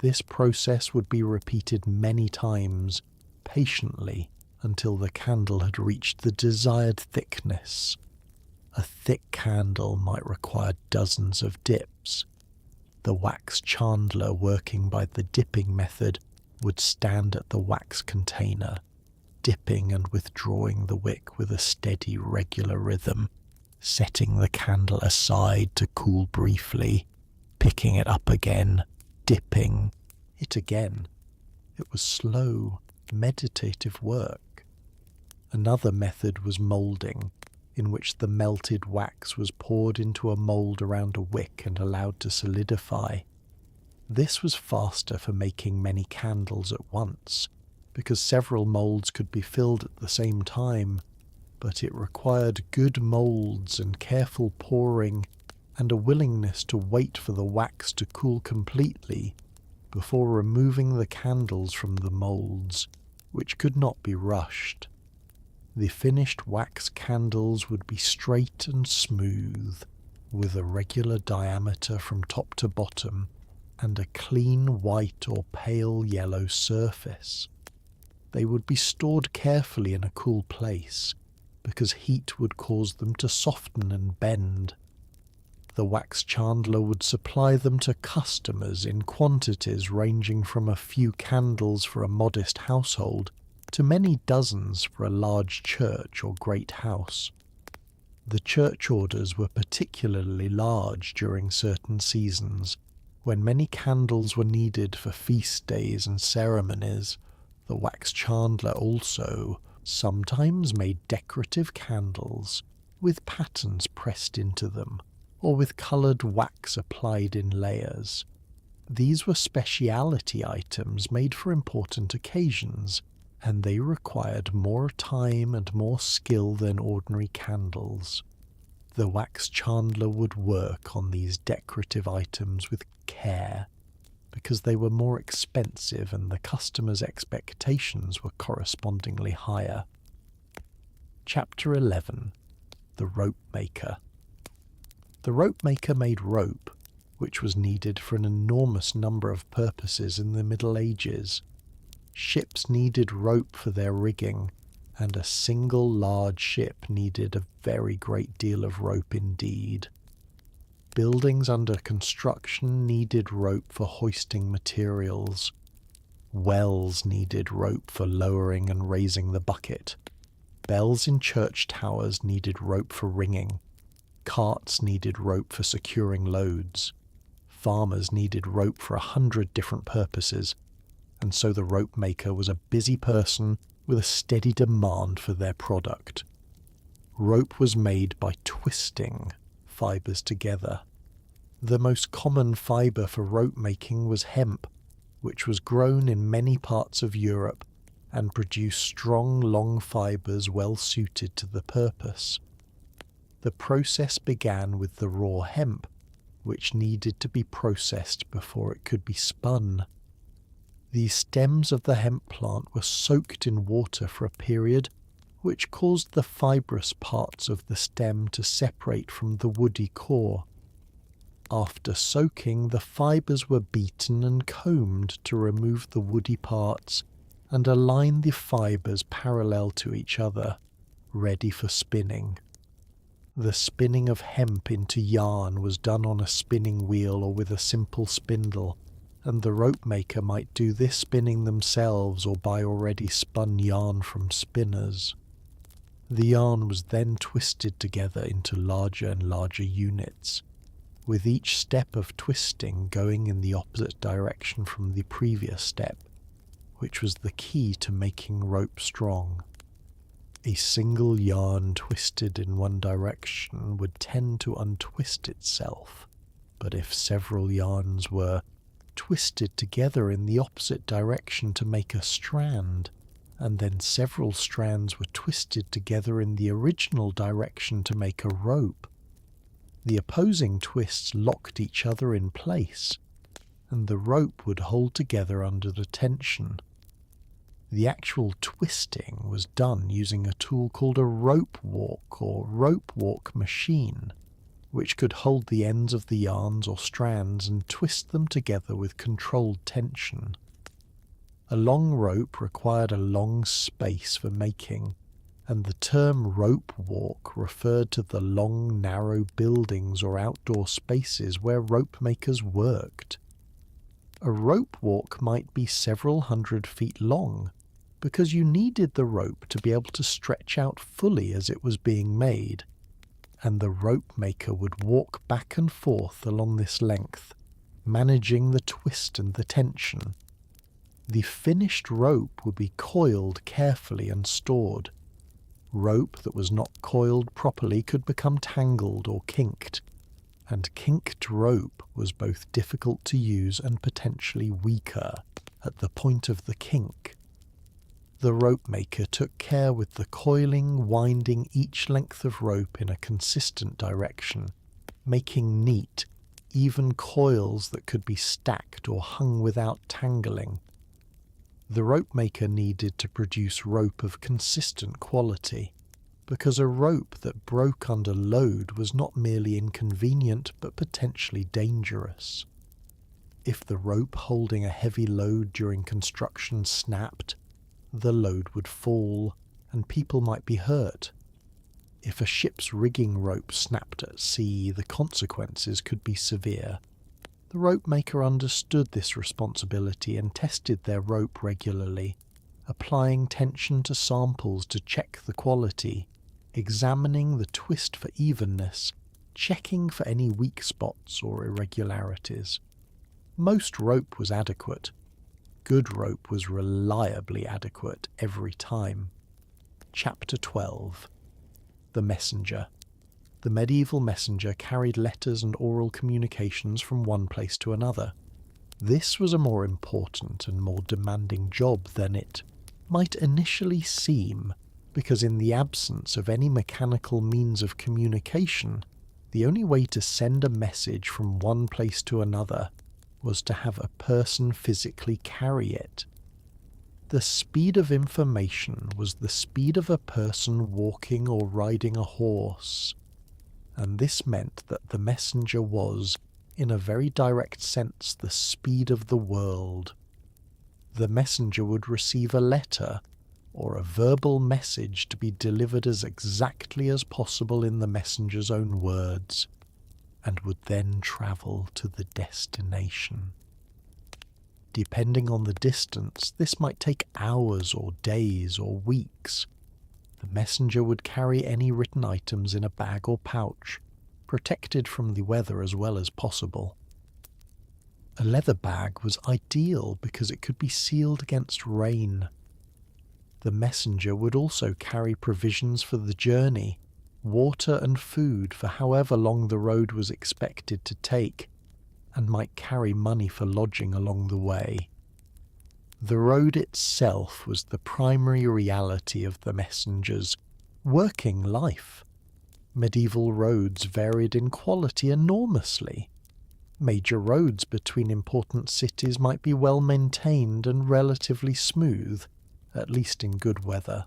A: This process would be repeated many times, patiently, until the candle had reached the desired thickness. A thick candle might require dozens of dips. The wax chandler working by the dipping method would stand at the wax container, dipping and withdrawing the wick with a steady, regular rhythm, setting the candle aside to cool briefly, picking it up again, dipping it again. It was slow, meditative work. Another method was moulding, in which the melted wax was poured into a mould around a wick and allowed to solidify. This was faster for making many candles at once, because several moulds could be filled at the same time, but it required good moulds and careful pouring and a willingness to wait for the wax to cool completely before removing the candles from the moulds, which could not be rushed. The finished wax candles would be straight and smooth, with a regular diameter from top to bottom, and a clean white or pale yellow surface. They would be stored carefully in a cool place, because heat would cause them to soften and bend. The wax chandler would supply them to customers in quantities ranging from a few candles for a modest household to many dozens for a large church or great house. The church orders were particularly large during certain seasons, when many candles were needed for feast days and ceremonies. The wax chandler also sometimes made decorative candles with patterns pressed into them, or with coloured wax applied in layers. These were speciality items made for important occasions, and they required more time and more skill than ordinary candles. The wax chandler would work on these decorative items with care, because they were more expensive and the customer's expectations were correspondingly higher. Chapter 11. The Rope Maker. The rope maker made rope, which was needed for an enormous number of purposes in the Middle Ages. Ships needed rope for their rigging, and a single large ship needed a very great deal of rope indeed. Buildings under construction needed rope for hoisting materials. Wells needed rope for lowering and raising the bucket. Bells in church towers needed rope for ringing. Carts needed rope for securing loads. Farmers needed rope for 100 different purposes, and so the rope maker was a busy person with a steady demand for their product. Rope was made by twisting fibres together. The most common fibre for rope making was hemp, which was grown in many parts of Europe and produced strong, long fibres well suited to the purpose. The process began with the raw hemp, which needed to be processed before it could be spun. The stems of the hemp plant were soaked in water for a period, which caused the fibrous parts of the stem to separate from the woody core. After soaking, the fibres were beaten and combed to remove the woody parts and align the fibres parallel to each other, ready for spinning. The spinning of hemp into yarn was done on a spinning wheel or with a simple spindle, and the rope maker might do this spinning themselves or buy already spun yarn from spinners. The yarn was then twisted together into larger and larger units, with each step of twisting going in the opposite direction from the previous step, which was the key to making rope strong. A single yarn twisted in one direction would tend to untwist itself, but if several yarns were twisted together in the opposite direction to make a strand, and then several strands were twisted together in the original direction to make a rope, the opposing twists locked each other in place, and the rope would hold together under the tension. The actual twisting was done using a tool called a rope walk or rope walk machine, which could hold the ends of the yarns or strands and twist them together with controlled tension. A long rope required a long space for making, and the term rope walk referred to the long, narrow buildings or outdoor spaces where rope makers worked. A rope walk might be several hundred feet long, because you needed the rope to be able to stretch out fully as it was being made, and the rope maker would walk back and forth along this length, managing the twist and the tension. The finished rope would be coiled carefully and stored. Rope that was not coiled properly could become tangled or kinked, and kinked rope was both difficult to use and potentially weaker at the point of the kink. The rope maker took care with the coiling, winding each length of rope in a consistent direction, making neat, even coils that could be stacked or hung without tangling. The rope maker needed to produce rope of consistent quality, because a rope that broke under load was not merely inconvenient but potentially dangerous. If the rope holding a heavy load during construction snapped, the load would fall, and people might be hurt. If a ship's rigging rope snapped at sea, the consequences could be severe. The rope maker understood this responsibility and tested their rope regularly, applying tension to samples to check the quality, examining the twist for evenness, checking for any weak spots or irregularities. Most rope was adequate. Good rope was reliably adequate every time. Chapter 12. The Messenger. The medieval messenger carried letters and oral communications from one place to another. This was a more important and more demanding job than it might initially seem, because in the absence of any mechanical means of communication, the only way to send a message from one place to another was to have a person physically carry it. The speed of information was the speed of a person walking or riding a horse, and this meant that the messenger was, in a very direct sense, the speed of the world. The messenger would receive a letter or a verbal message to be delivered as exactly as possible in the messenger's own words, and would then travel to the destination. Depending on the distance, this might take hours or days or weeks. The messenger would carry any written items in a bag or pouch, protected from the weather as well as possible. A leather bag was ideal because it could be sealed against rain. The messenger would also carry provisions for the journey, water and food for however long the road was expected to take, and might carry money for lodging along the way. The road itself was the primary reality of the messenger's working life. Medieval roads varied in quality enormously. Major roads between important cities might be well maintained and relatively smooth, at least in good weather.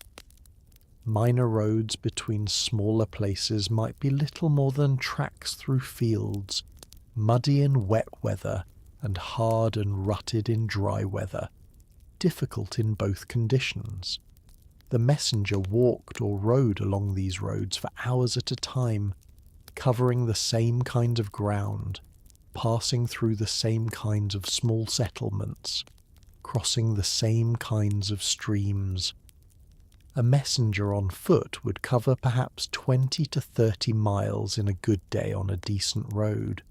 A: Minor roads between smaller places might be little more than tracks through fields, muddy in wet weather and hard and rutted in dry weather, difficult in both conditions. The messenger walked or rode along these roads for hours at a time, covering the same kind of ground. passing through the same kinds of small settlements, crossing the same kinds of streams. A messenger on foot would cover perhaps 20 to 30 miles in a good day on a decent road.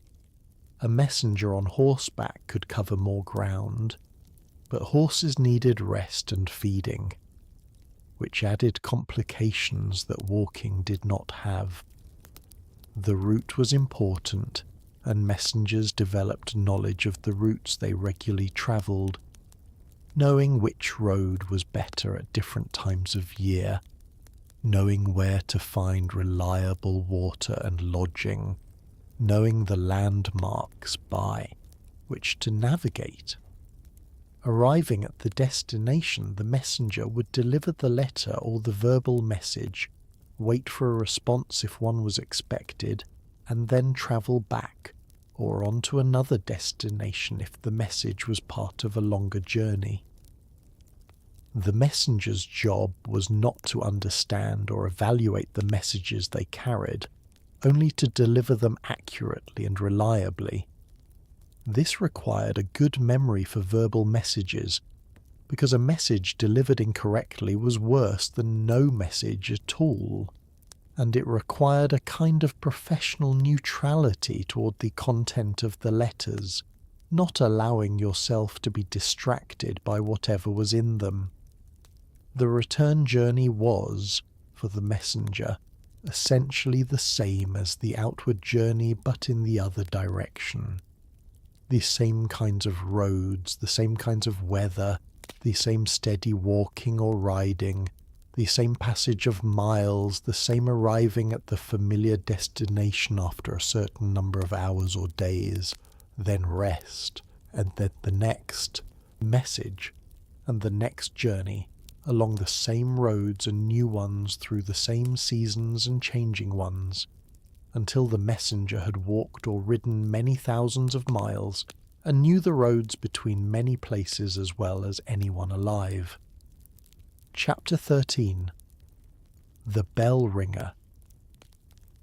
A: A messenger on horseback could cover more ground, but horses needed rest and feeding, which added complications that walking did not have. The route was important, and messengers developed knowledge of the routes they regularly travelled, knowing which road was better at different times of year, knowing where to find reliable water and lodging, knowing the landmarks by which to navigate. Arriving at the destination, the messenger would deliver the letter or the verbal message, wait for a response if one was expected, and then travel back or on to another destination if the message was part of a longer journey. The messenger's job was not to understand or evaluate the messages they carried, only to deliver them accurately and reliably. This required a good memory for verbal messages, because a message delivered incorrectly was worse than no message at all, and it required a kind of professional neutrality toward the content of the letters, not allowing yourself to be distracted by whatever was in them. The return journey was, for the messenger, essentially the same as the outward journey but in the other direction. The same kinds of roads, the same kinds of weather, the same steady walking or riding, the same passage of miles, the same arriving at the familiar destination after a certain number of hours or days, then rest, and then the next message, and the next journey, along the same roads and new ones through the same seasons and changing ones, until the messenger had walked or ridden many thousands of miles and knew the roads between many places as well as anyone alive. Chapter 13. The Bell Ringer.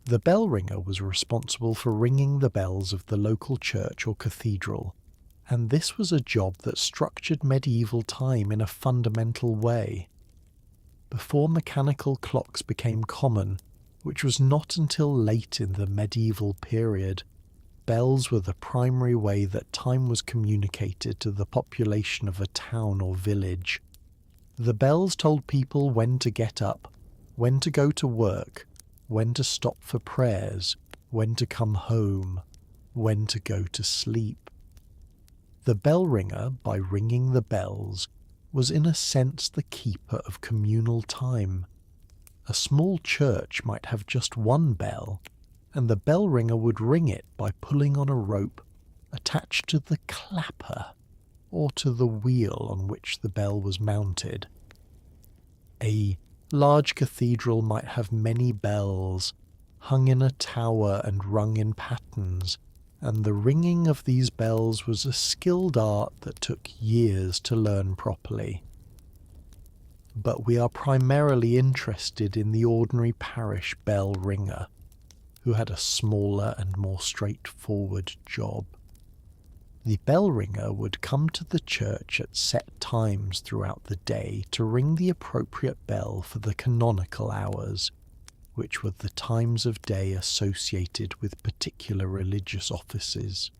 A: The bell ringer was responsible for ringing the bells of the local church or cathedral, and this was a job that structured medieval time in a fundamental way. Before mechanical clocks became common, which was not until late in the medieval period, bells were the primary way that time was communicated to the population of a town or village. The bells told people when to get up, when to go to work, when to stop for prayers, when to come home, when to go to sleep. The bell ringer, by ringing the bells, was in a sense the keeper of communal time. A small church might have just one bell, and the bell ringer would ring it by pulling on a rope attached to the clapper or to the wheel on which the bell was mounted. A large cathedral might have many bells, hung in a tower and rung in patterns, and the ringing of these bells was a skilled art that took years to learn properly. But we are primarily interested in the ordinary parish bell ringer, who had a smaller and more straightforward job. The bell ringer would come to the church at set times throughout the day to ring the appropriate bell for the canonical hours, which were the times of day associated with particular religious offices.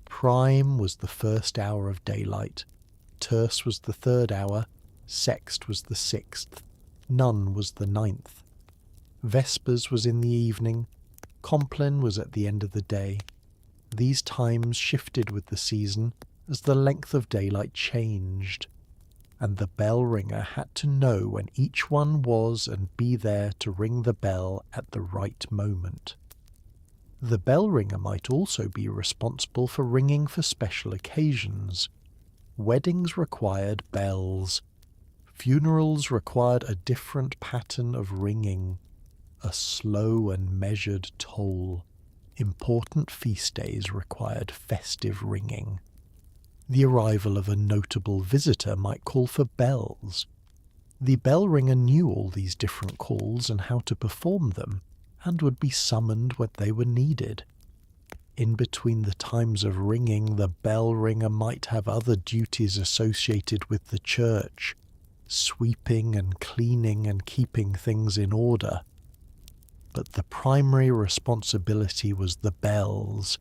A: Prime was the first hour of daylight, terce was the third hour, sext was the sixth, none was the ninth. Vespers was in the evening, compline was at the end of the day. These times shifted with the season as the length of daylight changed, and the bell ringer had to know when each one was and be there to ring the bell at the right moment. The bell ringer might also be responsible for ringing for special occasions. Weddings required bells. Funerals required a different pattern of ringing, a slow and measured toll. Important feast days required festive ringing. The arrival of a notable visitor might call for bells. The bell ringer knew all these different calls and how to perform them, and would be summoned when they were needed. In between the times of ringing, the bell ringer might have other duties associated with the church, sweeping and cleaning and keeping things in order. But the primary responsibility was the bells,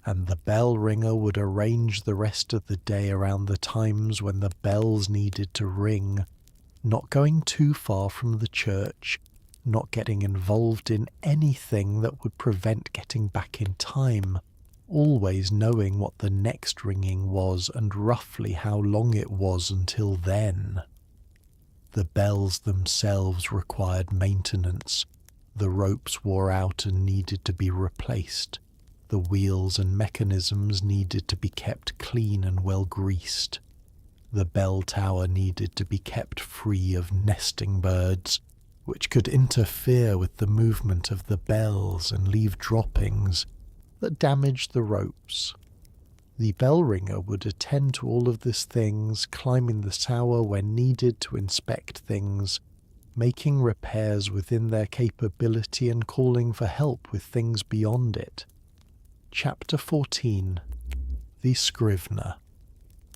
A: and the bell ringer would arrange the rest of the day around the times when the bells needed to ring, not going too far from the church, not getting involved in anything that would prevent getting back in time, always knowing what the next ringing was and roughly how long it was until then. The bells themselves required maintenance. The ropes wore out and needed to be replaced. The wheels and mechanisms needed to be kept clean and well greased. The bell tower needed to be kept free of nesting birds, which could interfere with the movement of the bells and leave droppings that damaged the ropes. The bell ringer would attend to all of these things, climbing the tower when needed to inspect things, making repairs within their capability and calling for help with things beyond it. Chapter 14. The Scrivener.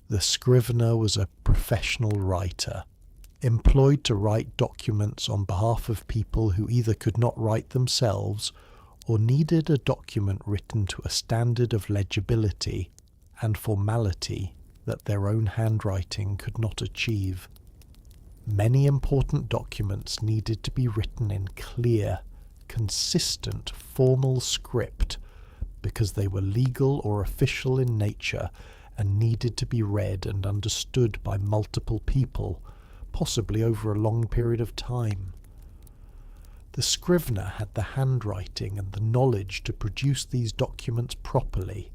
A: The scrivener was a professional writer, employed to write documents on behalf of people who either could not write themselves or needed a document written to a standard of legibility and formality that their own handwriting could not achieve. Many important documents needed to be written in clear, consistent, formal script because they were legal or official in nature and needed to be read and understood by multiple people, possibly over a long period of time. The scrivener had the handwriting and the knowledge to produce these documents properly.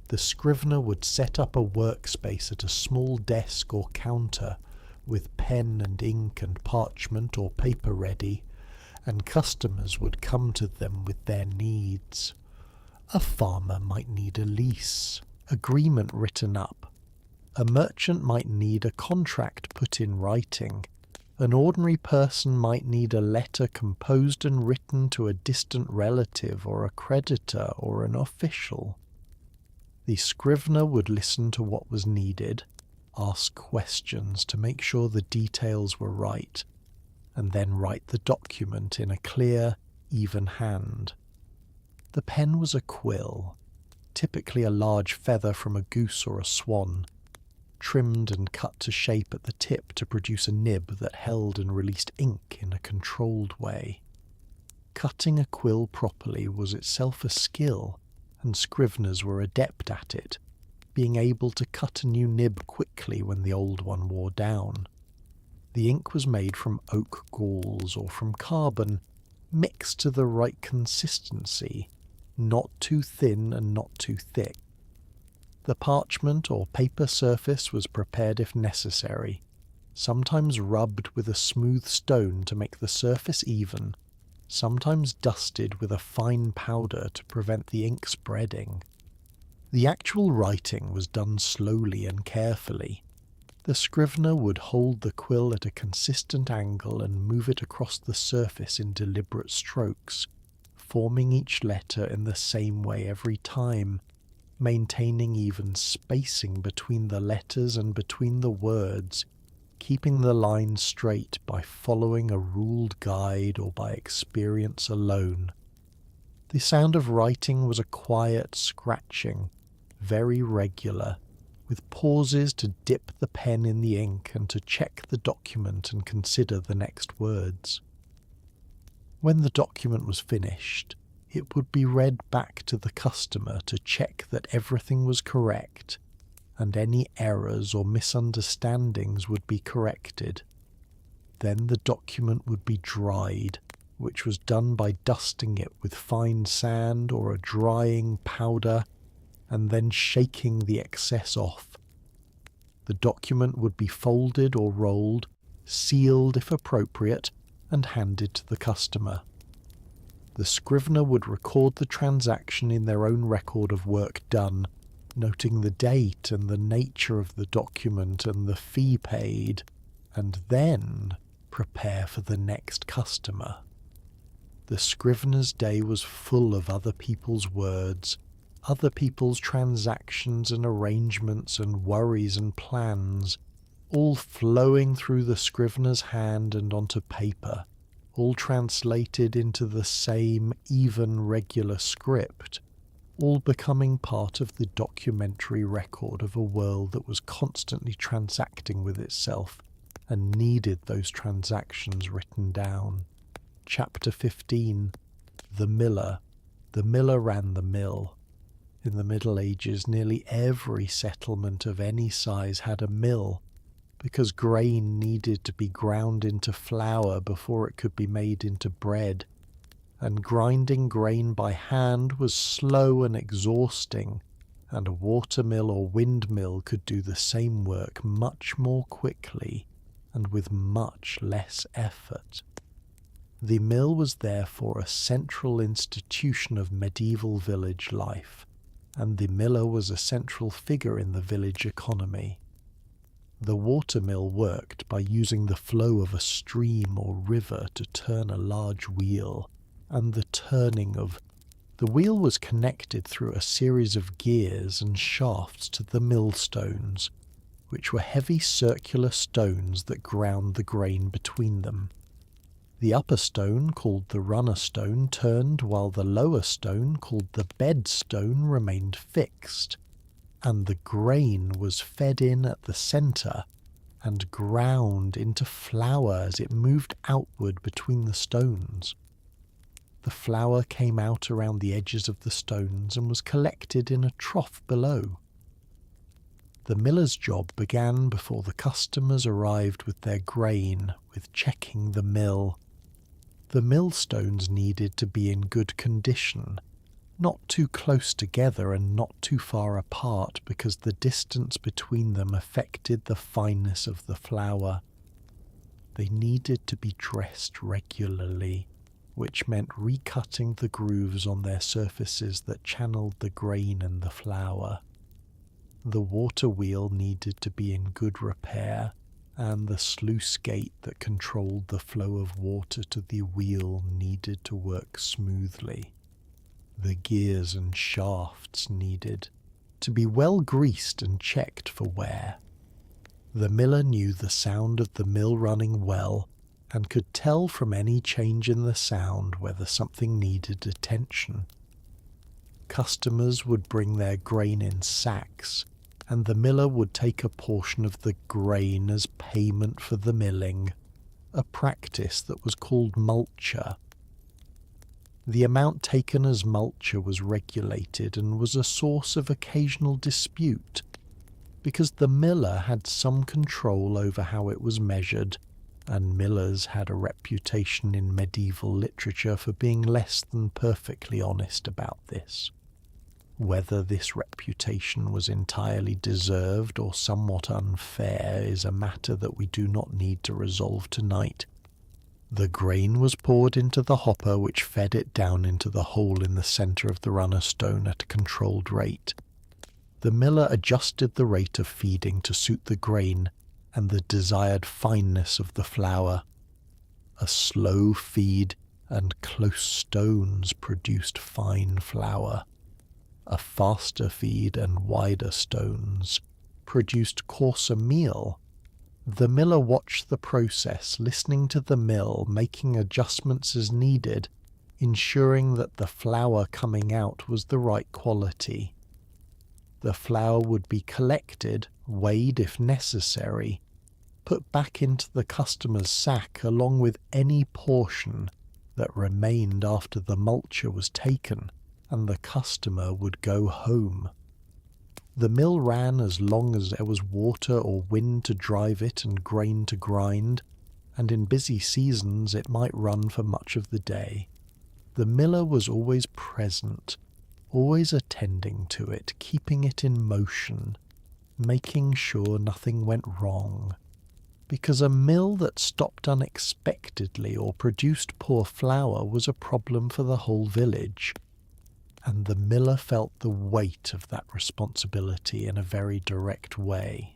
A: The scrivener would set up a workspace at a small desk or counter with pen and ink and parchment or paper ready, and customers would come to them with their needs. A farmer might need a lease, agreement written up. A merchant might need a contract put in writing. An ordinary person might need a letter composed and written to a distant relative or a creditor or an official. The scrivener would listen to what was needed, ask questions to make sure the details were right, and then write the document in a clear, even hand. The pen was a quill, typically a large feather from a goose or a swan, trimmed and cut to shape at the tip to produce a nib that held and released ink in a controlled way. Cutting a quill properly was itself a skill, and scriveners were adept at it, being able to cut a new nib quickly when the old one wore down. The ink was made from oak galls or from carbon, mixed to the right consistency, not too thin and not too thick. The parchment or paper surface was prepared if necessary, sometimes rubbed with a smooth stone to make the surface even, sometimes dusted with a fine powder to prevent the ink spreading. The actual writing was done slowly and carefully. The scrivener would hold the quill at a consistent angle and move it across the surface in deliberate strokes, forming each letter in the same way every time, maintaining even spacing between the letters and between the words, keeping the line straight by following a ruled guide or by experience alone. The sound of writing was a quiet scratching, very regular, with pauses to dip the pen in the ink and to check the document and consider the next words. When the document was finished, it would be read back to the customer to check that everything was correct, and any errors or misunderstandings would be corrected. Then the document would be dried, which was done by dusting it with fine sand or a drying powder, and then shaking the excess off. The document would be folded or rolled, sealed if appropriate, and handed to the customer. The scrivener would record the transaction in their own record of work done, noting the date and the nature of the document and the fee paid, and then prepare for the next customer. The scrivener's day was full of other people's words, other people's transactions and arrangements and worries and plans, all flowing through the scrivener's hand and onto paper, all translated into the same even regular script, all becoming part of the documentary record of a world that was constantly transacting with itself and needed those transactions written down. Chapter 15. The Miller. The miller ran the mill. In the Middle Ages, nearly every settlement of any size had a mill, because grain needed to be ground into flour before it could be made into bread, and grinding grain by hand was slow and exhausting, and a watermill or windmill could do the same work much more quickly and with much less effort. The mill was therefore a central institution of medieval village life, and the miller was a central figure in the village economy. The watermill worked by using the flow of a stream or river to turn a large wheel, and the wheel was connected through a series of gears and shafts to the millstones, which were heavy circular stones that ground the grain between them. The upper stone, called the runner stone, turned while the lower stone, called the bed stone, remained fixed, and the grain was fed in at the centre and ground into flour as it moved outward between the stones. The flour came out around the edges of the stones and was collected in a trough below. The miller's job began before the customers arrived with their grain, with checking the mill. The millstones needed to be in good condition, not too close together and not too far apart, because the distance between them affected the fineness of the flour. They needed to be dressed regularly, which meant recutting the grooves on their surfaces that channeled the grain and the flour. The water wheel needed to be in good repair, and the sluice gate that controlled the flow of water to the wheel needed to work smoothly. The gears and shafts needed to be well greased and checked for wear. The miller knew the sound of the mill running well and could tell from any change in the sound whether something needed attention. Customers would bring their grain in sacks, and the miller would take a portion of the grain as payment for the milling, a practice that was called multure. The amount taken as multure was regulated and was a source of occasional dispute, because the miller had some control over how it was measured, and millers had a reputation in medieval literature for being less than perfectly honest about this. Whether this reputation was entirely deserved or somewhat unfair is a matter that we do not need to resolve tonight. The grain was poured into the hopper, which fed it down into the hole in the centre of the runner stone at a controlled rate. The miller adjusted the rate of feeding to suit the grain and the desired fineness of the flour. A slow feed and close stones produced fine flour. A faster feed and wider stones produced coarser meal. The miller watched the process, listening to the mill, making adjustments as needed, ensuring that the flour coming out was the right quality. The flour would be collected, weighed if necessary, put back into the customer's sack along with any portion that remained after the multure was taken, and the customer would go home. The mill ran as long as there was water or wind to drive it and grain to grind, and in busy seasons it might run for much of the day. The miller was always present, always attending to it, keeping it in motion, making sure nothing went wrong, because a mill that stopped unexpectedly or produced poor flour was a problem for the whole village, and the miller felt the weight of that responsibility in a very direct way.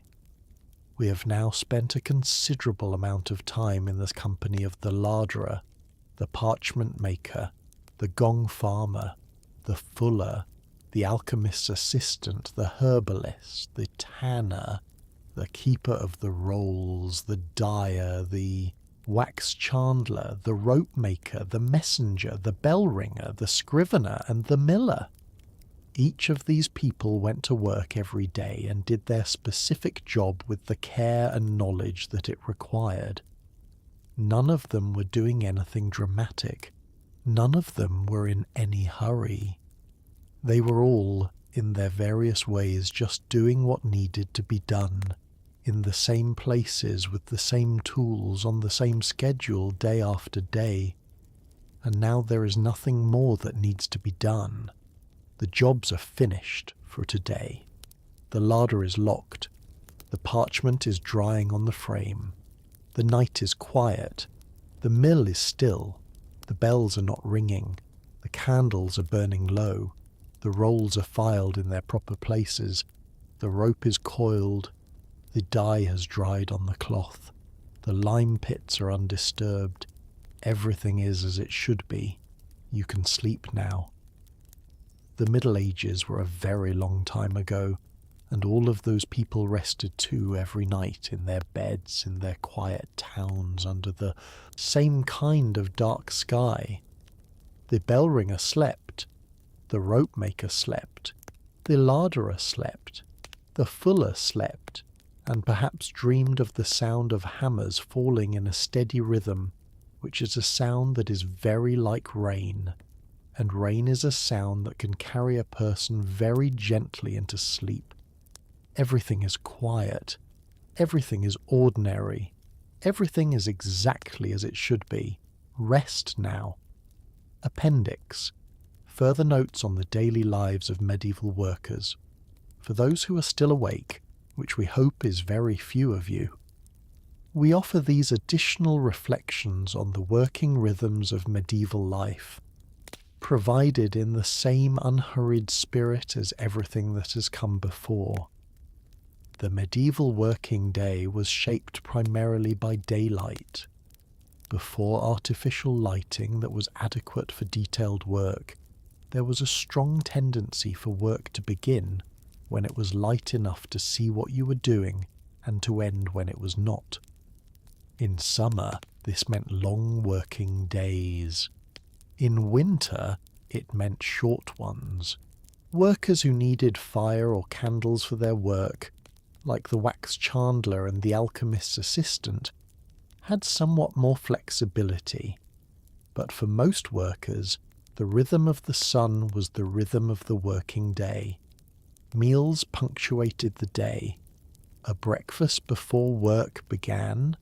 A: We have now spent a considerable amount of time in the company of the larderer, the parchment maker, the gong farmer, the fuller, the alchemist's assistant, the herbalist, the tanner, the keeper of the rolls, the dyer, the wax chandler, the rope maker, the messenger, the bell ringer, the scrivener, and the miller. Each of these people went to work every day and did their specific job with the care and knowledge that it required. None of them were doing anything dramatic. None of them were in any hurry. They were all, in their various ways, just doing what needed to be done, in the same places with the same tools on the same schedule day after day. And now there is nothing more that needs to be done. The jobs are finished for today. The larder is locked. The parchment is drying on the frame. The night is quiet. The mill is still. The bells are not ringing. The candles are burning low. The rolls are filed in their proper places. The rope is coiled. The dye has dried on the cloth. The lime pits are undisturbed. Everything is as it should be. You can sleep now. The Middle Ages were a very long time ago, and all of those people rested too every night in their beds in their quiet towns under the same kind of dark sky. The bell ringer slept, the rope maker slept, the larderer slept, the fuller slept, and perhaps dreamed of the sound of hammers falling in a steady rhythm, which is a sound that is very like rain. And rain is a sound that can carry a person very gently into sleep. Everything is quiet. Everything is ordinary. Everything is exactly as it should be. Rest now. Appendix. Further notes on the daily lives of medieval workers. For those who are still awake, which we hope is very few of you, we offer these additional reflections on the working rhythms of medieval life, provided in the same unhurried spirit as everything that has come before. The medieval working day was shaped primarily by daylight. Before artificial lighting that was adequate for detailed work, there was a strong tendency for work to begin when it was light enough to see what you were doing and to end when it was not. In summer, this meant long working days. In winter, it meant short ones. Workers who needed fire or candles for their work, like the wax chandler and the alchemist's assistant, had somewhat more flexibility. But for most workers, the rhythm of the sun was the rhythm of the working day. Meals punctuated the day. A breakfast before work began,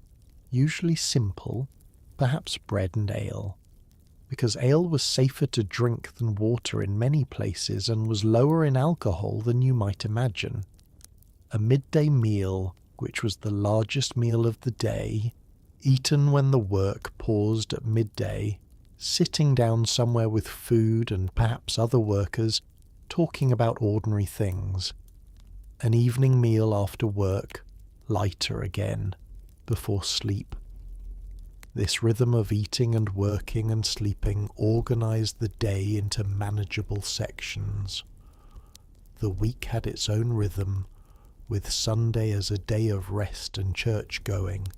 A: usually simple, perhaps bread and ale, because ale was safer to drink than water in many places and was lower in alcohol than you might imagine. A midday meal, which was the largest meal of the day, eaten when the work paused at midday, sitting down somewhere with food and perhaps other workers, talking about ordinary things. An evening meal after work, lighter again, before sleep. This rhythm of eating and working and sleeping organized the day into manageable sections. The week had its own rhythm, with Sunday as a day of rest and church-going,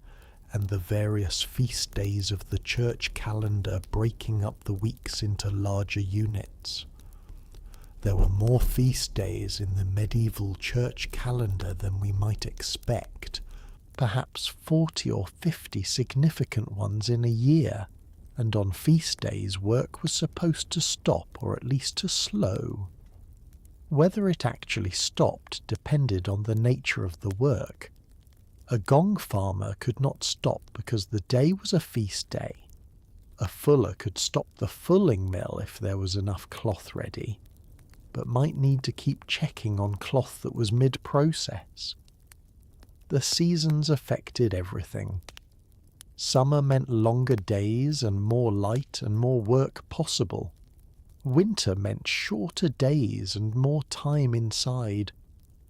A: and the various feast days of the church calendar breaking up the weeks into larger units. There were more feast days in the medieval church calendar than we might expect, perhaps 40 or 50 significant ones in a year, and on feast days work was supposed to stop or at least to slow. Whether it actually stopped depended on the nature of the work. A gong farmer could not stop because the day was a feast day. A fuller could stop the fulling mill if there was enough cloth ready, but might need to keep checking on cloth that was mid-process. The seasons affected everything. Summer meant longer days and more light and more work possible. Winter meant shorter days and more time inside,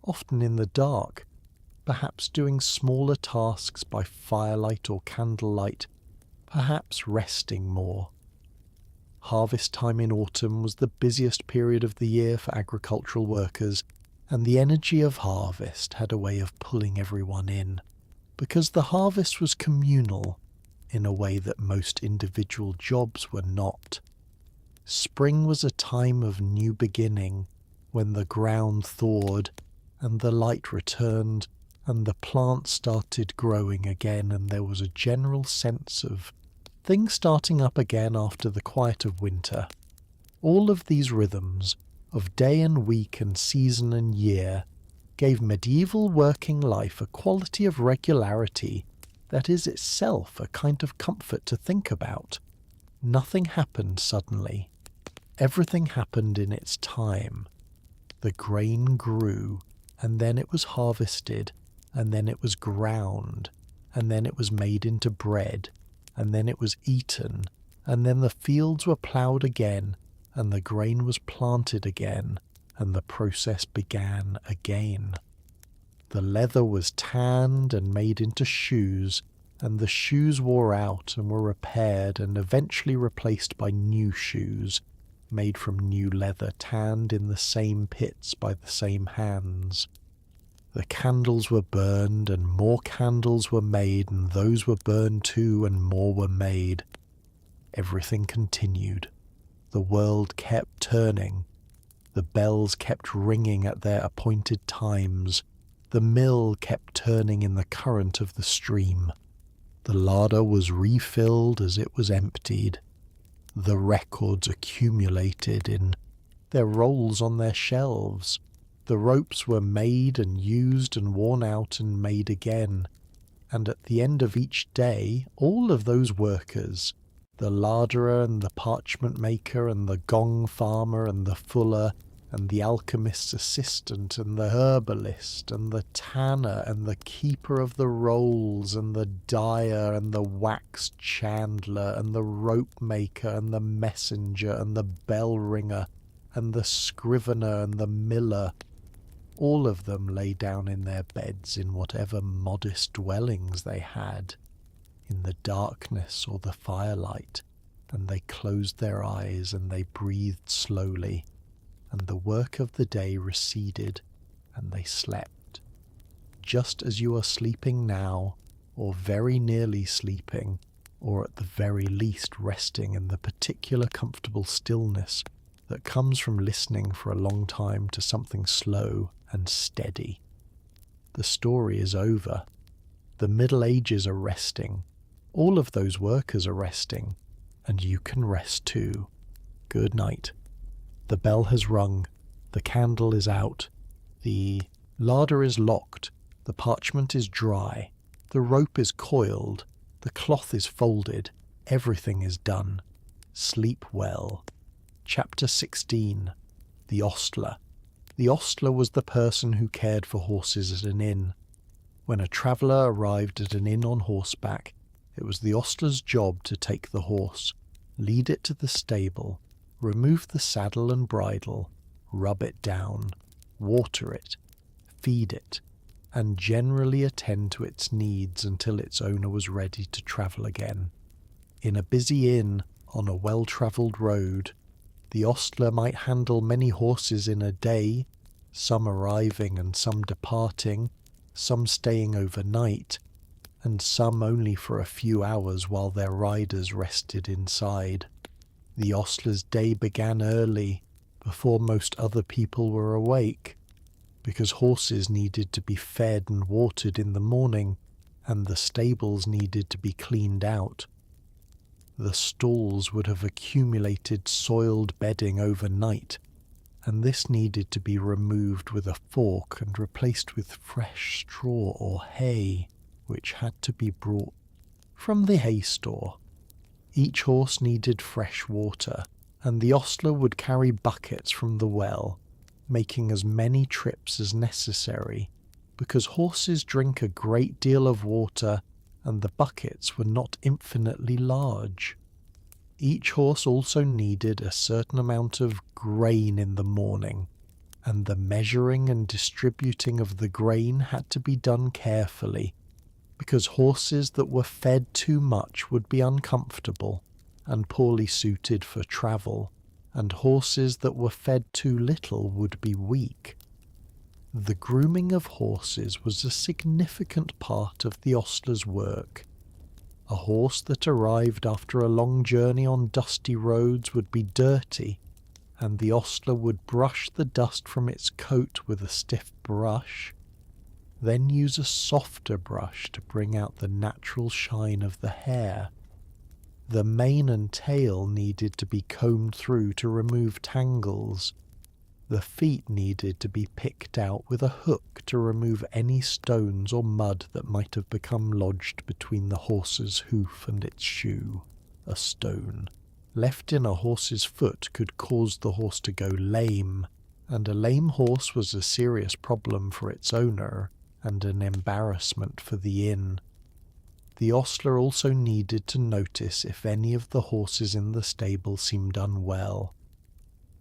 A: often in the dark, perhaps doing smaller tasks by firelight or candlelight, perhaps resting more. Harvest time in autumn was the busiest period of the year for agricultural workers, and the energy of harvest had a way of pulling everyone in, because the harvest was communal in a way that most individual jobs were not. Spring was a time of new beginning, when the ground thawed, and the light returned, and the plants started growing again, and there was a general sense of things starting up again after the quiet of winter. All of these rhythms of day and week and season and year gave medieval working life a quality of regularity that is itself a kind of comfort to think about. Nothing happened suddenly. Everything happened in its time. The grain grew, and then it was harvested, and then it was ground, and then it was made into bread, and then it was eaten, and then the fields were ploughed again, and the grain was planted again, and the process began again. The leather was tanned and made into shoes, and the shoes wore out and were repaired and eventually replaced by new shoes, made from new leather tanned in the same pits by the same hands. The candles were burned, and more candles were made, and those were burned too, and more were made. Everything continued. The world kept turning. The bells kept ringing at their appointed times. The mill kept turning in the current of the stream. The larder was refilled as it was emptied. The records accumulated in their rolls on their shelves. The ropes were made and used and worn out and made again. And at the end of each day, all of those workers, the larderer and the parchment maker and the gong farmer and the fuller and the alchemist's assistant and the herbalist and the tanner and the keeper of the rolls and the dyer and the wax chandler and the rope maker and the messenger and the bell ringer and the scrivener and the miller, all of them lay down in their beds in whatever modest dwellings they had, in the darkness or the firelight, and they closed their eyes and they breathed slowly, and the work of the day receded, and they slept, just as you are sleeping now, or very nearly sleeping, or at the very least resting in the particular comfortable stillness that comes from listening for a long time to something slow and steady. The story is over. The Middle Ages are resting. All of those workers are resting, and you can rest too. Good night. The bell has rung, the candle is out, the larder is locked, the parchment is dry, the rope is coiled, the cloth is folded, everything is done. Sleep well. Chapter 16. The Ostler. The ostler was the person who cared for horses at an inn. When a traveller arrived at an inn on horseback, it was the ostler's job to take the horse, lead it to the stable, remove the saddle and bridle, rub it down, water it, feed it, and generally attend to its needs until its owner was ready to travel again. In a busy inn, on a well-travelled road, the ostler might handle many horses in a day, some arriving and some departing, some staying overnight, and some only for a few hours while their riders rested inside. The ostler's day began early, before most other people were awake, because horses needed to be fed and watered in the morning, and the stables needed to be cleaned out. The stalls would have accumulated soiled bedding overnight, and this needed to be removed with a fork and replaced with fresh straw or hay, which had to be brought from the hay store. Each horse needed fresh water, and the ostler would carry buckets from the well, making as many trips as necessary, because horses drink a great deal of water, and the buckets were not infinitely large. Each horse also needed a certain amount of grain in the morning, and the measuring and distributing of the grain had to be done carefully, because horses that were fed too much would be uncomfortable, and poorly suited for travel, and horses that were fed too little would be weak. The grooming of horses was a significant part of the ostler's work. A horse that arrived after a long journey on dusty roads would be dirty, and the ostler would brush the dust from its coat with a stiff brush, then use a softer brush to bring out the natural shine of the hair. The mane and tail needed to be combed through to remove tangles. The feet needed to be picked out with a hook to remove any stones or mud that might have become lodged between the horse's hoof and its shoe. A stone left in a horse's foot could cause the horse to go lame, and a lame horse was a serious problem for its owner and an embarrassment for the inn. The ostler also needed to notice if any of the horses in the stable seemed unwell.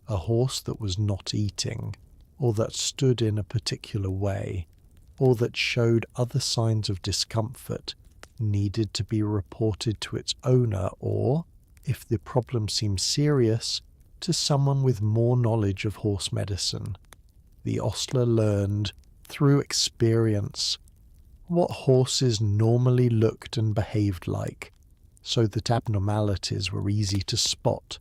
A: A horse that was not eating, or that stood in a particular way, or that showed other signs of discomfort, needed to be reported to its owner or, if the problem seemed serious, to someone with more knowledge of horse medicine. The ostler learned, through experience, what horses normally looked and behaved like, so that abnormalities were easy to spot.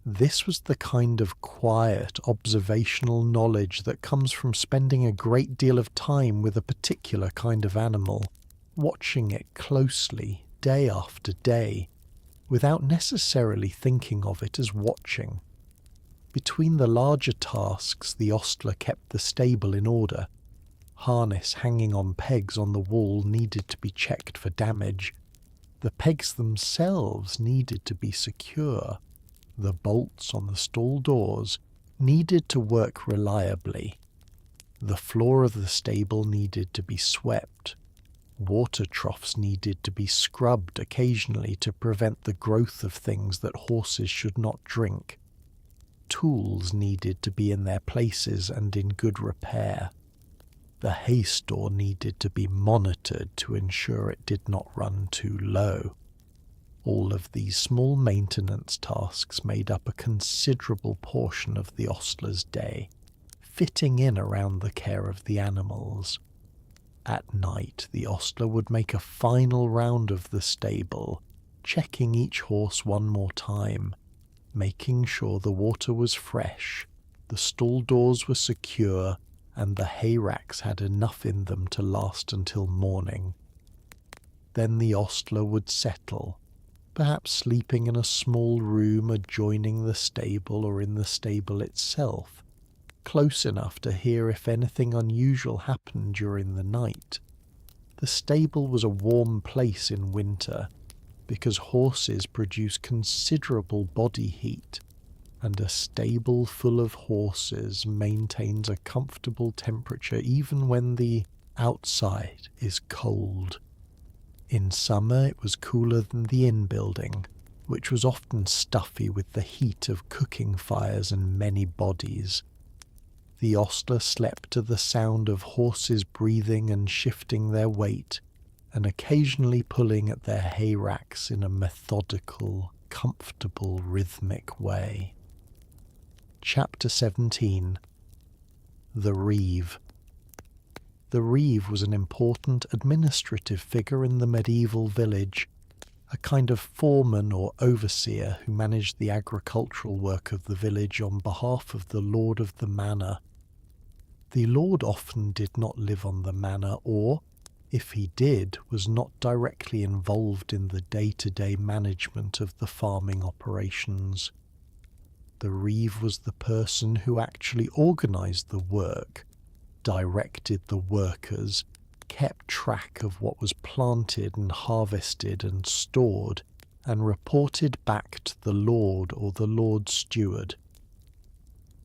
A: This was the kind of quiet, observational knowledge that comes from spending a great deal of time with a particular kind of animal, watching it closely, day after day, without necessarily thinking of it as watching. Between the larger tasks, the ostler kept the stable in order. Harness hanging on pegs on the wall needed to be checked for damage. The pegs themselves needed to be secure. The bolts on the stall doors needed to work reliably. The floor of the stable needed to be swept. Water troughs needed to be scrubbed occasionally to prevent the growth of things that horses should not drink. Tools needed to be in their places and in good repair. The hay store needed to be monitored to ensure it did not run too low. All of these small maintenance tasks made up a considerable portion of the ostler's day, fitting in around the care of the animals. At night, the ostler would make a final round of the stable, checking each horse one more time, making sure the water was fresh, the stall doors were secure, and the hay racks had enough in them to last until morning. Then the ostler would settle, perhaps sleeping in a small room adjoining the stable or in the stable itself, close enough to hear if anything unusual happened during the night. The stable was a warm place in winter, because horses produce considerable body heat, and a stable full of horses maintains a comfortable temperature even when the outside is cold. In summer it was cooler than the inn building, which was often stuffy with the heat of cooking fires and many bodies. The ostler slept to the sound of horses breathing and shifting their weight, and occasionally pulling at their hay racks in a methodical, comfortable, rhythmic way. Chapter 17. The Reeve. The Reeve was an important administrative figure in the medieval village, a kind of foreman or overseer who managed the agricultural work of the village on behalf of the lord of the manor. The lord often did not live on the manor or, if he did, was not directly involved in the day-to-day management of the farming operations. The Reeve was the person who actually organised the work, directed the workers, kept track of what was planted and harvested and stored, and reported back to the lord or the lord's steward.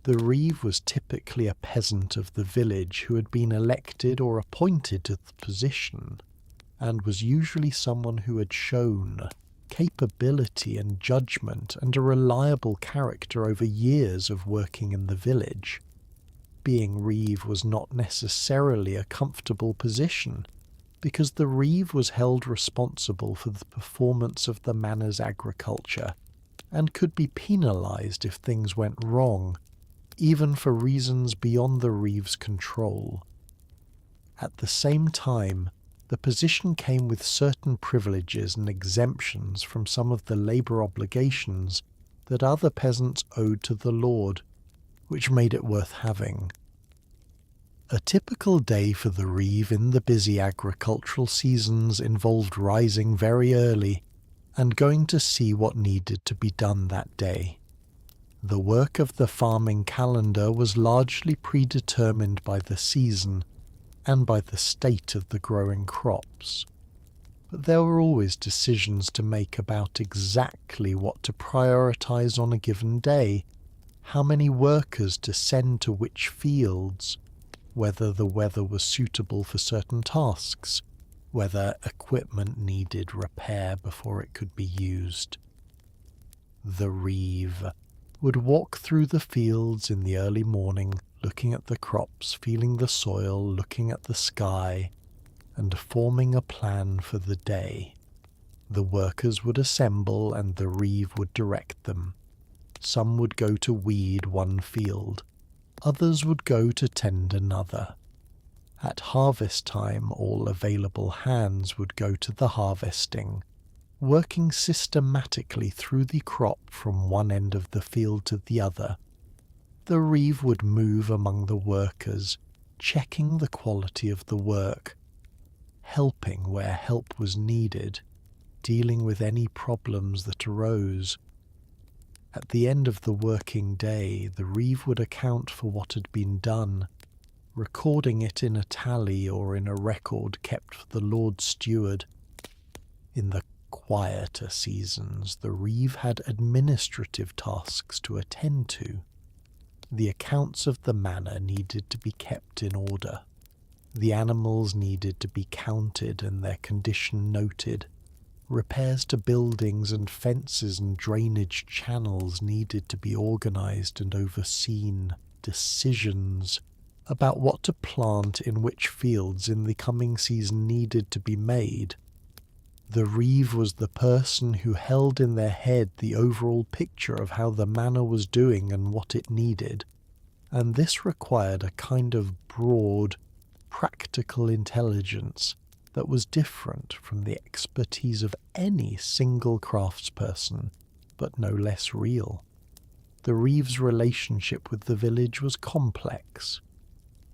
A: The Reeve was typically a peasant of the village who had been elected or appointed to the position, and was usually someone who had shown capability and judgment and a reliable character over years of working in the village. Being Reeve was not necessarily a comfortable position, because the reeve was held responsible for the performance of the manor's agriculture and could be penalised if things went wrong, even for reasons beyond the reeve's control. At the same time, the position came with certain privileges and exemptions from some of the labour obligations that other peasants owed to the lord, which made it worth having. A typical day for the reeve in the busy agricultural seasons involved rising very early and going to see what needed to be done that day. The work of the farming calendar was largely predetermined by the season and by the state of the growing crops, but there were always decisions to make about exactly what to prioritise on a given day, how many workers to send to which fields, whether the weather was suitable for certain tasks, whether equipment needed repair before it could be used. The reeve would walk through the fields in the early morning, looking at the crops, feeling the soil, looking at the sky, and forming a plan for the day. The workers would assemble and the reeve would direct them. Some would go to weed one field, others would go to tend another. At harvest time, all available hands would go to the harvesting, working systematically through the crop from one end of the field to the other. The reeve would move among the workers, checking the quality of the work, helping where help was needed, dealing with any problems that arose. At the end of the working day, the reeve would account for what had been done, recording it in a tally or in a record kept for the Lord Steward. In the quieter seasons, the reeve had administrative tasks to attend to. The accounts of the manor needed to be kept in order. The animals needed to be counted and their condition noted. Repairs to buildings and fences and drainage channels needed to be organised and overseen. Decisions about what to plant in which fields in the coming season needed to be made. The reeve was the person who held in their head the overall picture of how the manor was doing and what it needed, and this required a kind of broad, practical intelligence that was different from the expertise of any single craftsperson, but no less real. The reeve's relationship with the village was complex.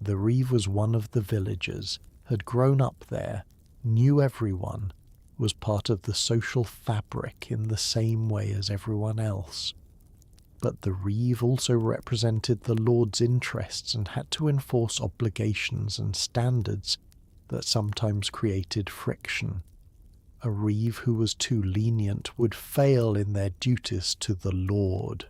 A: The reeve was one of the villagers, had grown up there, knew everyone, was part of the social fabric in the same way as everyone else. But the reeve also represented the lord's interests and had to enforce obligations and standards that sometimes created friction. A reeve who was too lenient would fail in their duties to the lord.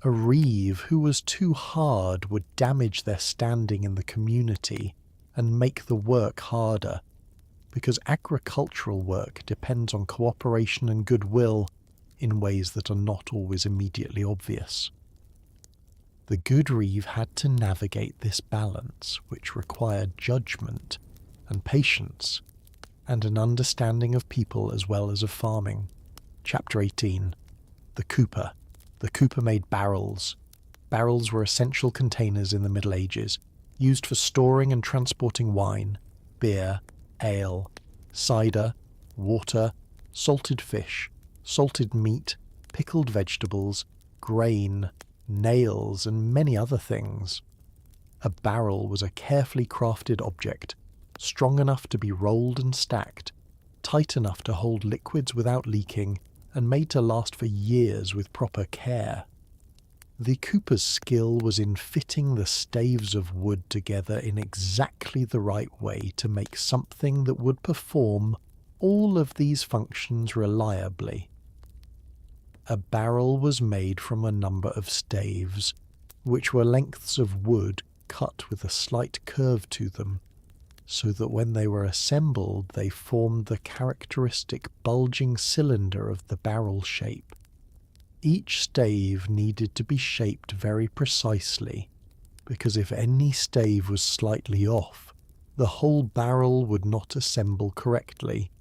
A: A reeve who was too hard would damage their standing in the community and make the work harder, because agricultural work depends on cooperation and goodwill in ways that are not always immediately obvious. The good reeve had to navigate this balance, which required judgment and patience, and an understanding of people as well as of farming. Chapter 18. The Cooper. The Cooper made barrels. Barrels were essential containers in the Middle Ages, used for storing and transporting wine, beer, ale, cider, water, salted fish, salted meat, pickled vegetables, grain, nails, and many other things. A barrel was a carefully crafted object, strong enough to be rolled and stacked, tight enough to hold liquids without leaking, and made to last for years with proper care. The cooper's skill was in fitting the staves of wood together in exactly the right way to make something that would perform all of these functions reliably. A barrel was made from a number of staves, which were lengths of wood cut with a slight curve to them, so that when they were assembled they formed the characteristic bulging cylinder of the barrel shape. Each stave needed to be shaped very precisely, because if any stave was slightly off, The whole barrel would not assemble correctly,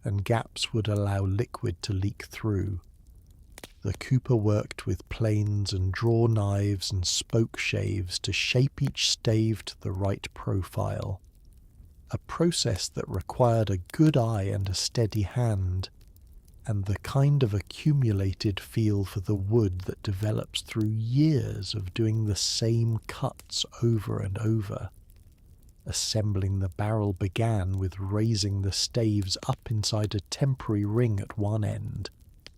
A: and gaps would allow liquid to leak through. The cooper worked with planes and draw knives and spoke shaves to shape each stave to the right profile, a process that required a good eye and a steady hand, and the kind of accumulated feel for the wood that develops through years of doing the same cuts over and over. Assembling the barrel began with raising the staves up inside a temporary ring at one end,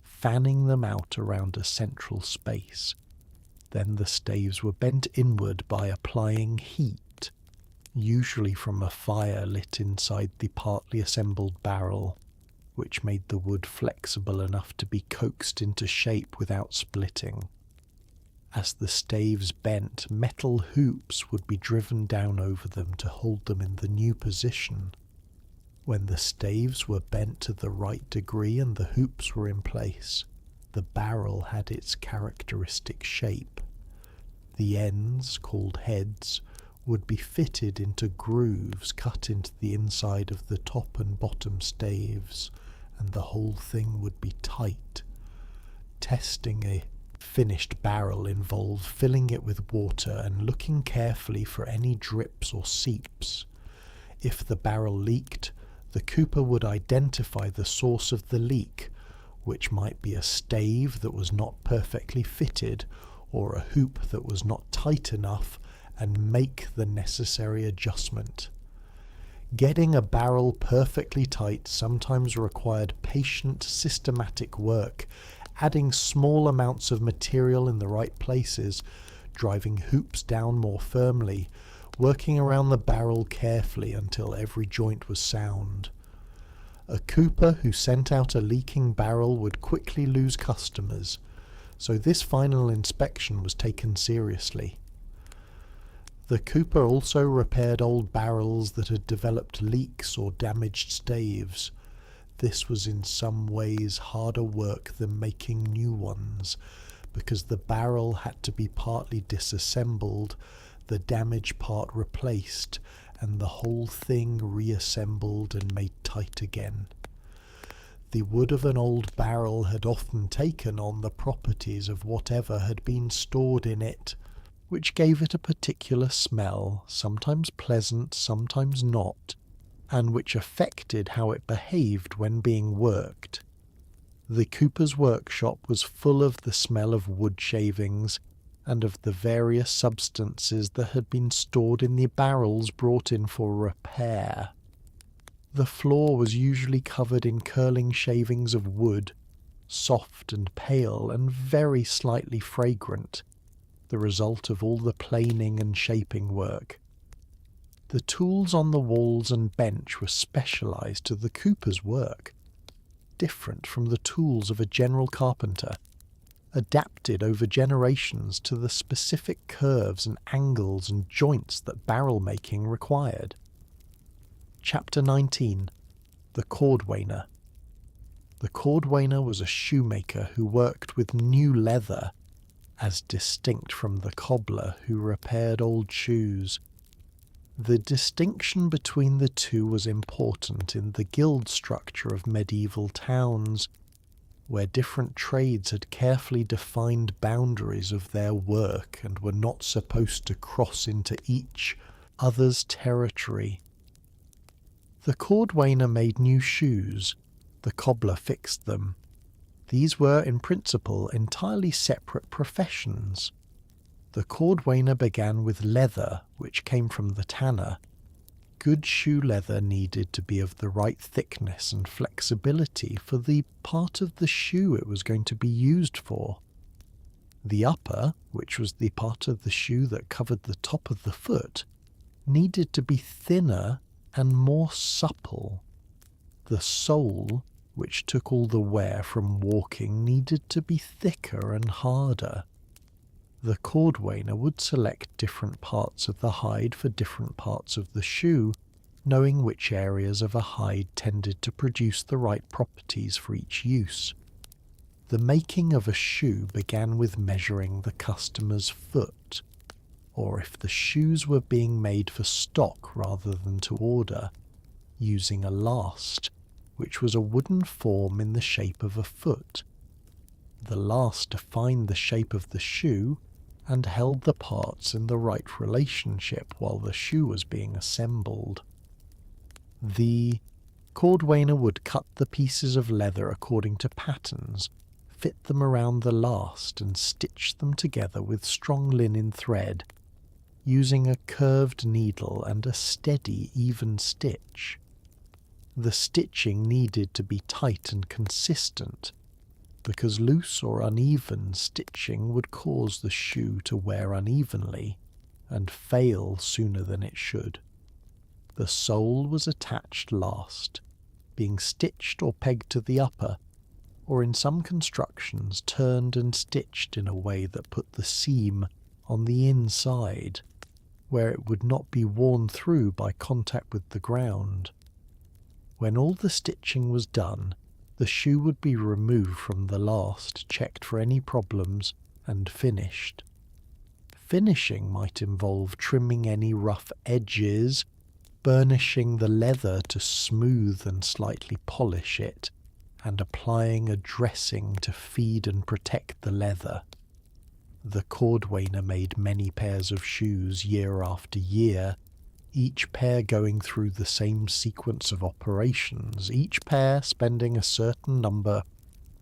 A: fanning them out around a central space. Then the staves were bent inward by applying heat, usually from a fire lit inside the partly assembled barrel, which made the wood flexible enough to be coaxed into shape without splitting. As the staves bent, metal hoops would be driven down over them to hold them in the new position. When the staves were bent to the right degree and the hoops were in place, the barrel had its characteristic shape. The ends, called heads, would be fitted into grooves cut into the inside of the top and bottom staves, and the whole thing would be tight. Testing a finished barrel involved filling it with water and looking carefully for any drips or seeps. If the barrel leaked, the cooper would identify the source of the leak, which might be a stave that was not perfectly fitted or a hoop that was not tight enough, and make the necessary adjustment. Getting a barrel perfectly tight sometimes required patient, systematic work, adding small amounts of material in the right places, driving hoops down more firmly, working around the barrel carefully until every joint was sound. A cooper who sent out a leaking barrel would quickly lose customers, so this final inspection was taken seriously. The cooper also repaired old barrels that had developed leaks or damaged staves. This was in some ways harder work than making new ones, because the barrel had to be partly disassembled, the damaged part replaced, and the whole thing reassembled and made tight again. The wood of an old barrel had often taken on the properties of whatever had been stored in it, which gave it a particular smell, sometimes pleasant, sometimes not, and which affected how it behaved when being worked. The cooper's workshop was full of the smell of wood shavings and of the various substances that had been stored in the barrels brought in for repair. The floor was usually covered in curling shavings of wood, soft and pale and very slightly fragrant, the result of all the planing and shaping work. The tools on the walls and bench were specialized to the cooper's work, different from the tools of a general carpenter, adapted over generations to the specific curves and angles and joints that barrel making required. Chapter 19. The Cordwainer. The cordwainer was a shoemaker who worked with new leather, as distinct from the cobbler who repaired old shoes. The distinction between the two was important in the guild structure of medieval towns, where different trades had carefully defined boundaries of their work and were not supposed to cross into each other's territory. The cordwainer made new shoes, the cobbler fixed them. These were, in principle, entirely separate professions. The cordwainer began with leather, which came from the tanner. Good shoe leather needed to be of the right thickness and flexibility for the part of the shoe it was going to be used for. The upper, which was the part of the shoe that covered the top of the foot, needed to be thinner and more supple. The sole, which took all the wear from walking, needed to be thicker and harder. The cordwainer would select different parts of the hide for different parts of the shoe, knowing which areas of a hide tended to produce the right properties for each use. The making of a shoe began with measuring the customer's foot. or if the shoes were being made for stock rather than to order, using a last, which was a wooden form in the shape of a foot. The last defined the shape of the shoe and held the parts in the right relationship while the shoe was being assembled. The cordwainer would cut the pieces of leather according to patterns, fit them around the last and stitch them together with strong linen thread, using a curved needle and a steady, even stitch. The stitching needed to be tight and consistent, because loose or uneven stitching would cause the shoe to wear unevenly and fail sooner than it should. The sole was attached last, being stitched or pegged to the upper, or in some constructions turned and stitched in a way that put the seam on the inside, where it would not be worn through by contact with the ground. When all the stitching was done, the shoe would be removed from the last, checked for any problems, and finished. Finishing might involve trimming any rough edges, burnishing the leather to smooth and slightly polish it, and applying a dressing to feed and protect the leather. The cordwainer made many pairs of shoes year after year, each pair going through the same sequence of operations, each pair spending a certain number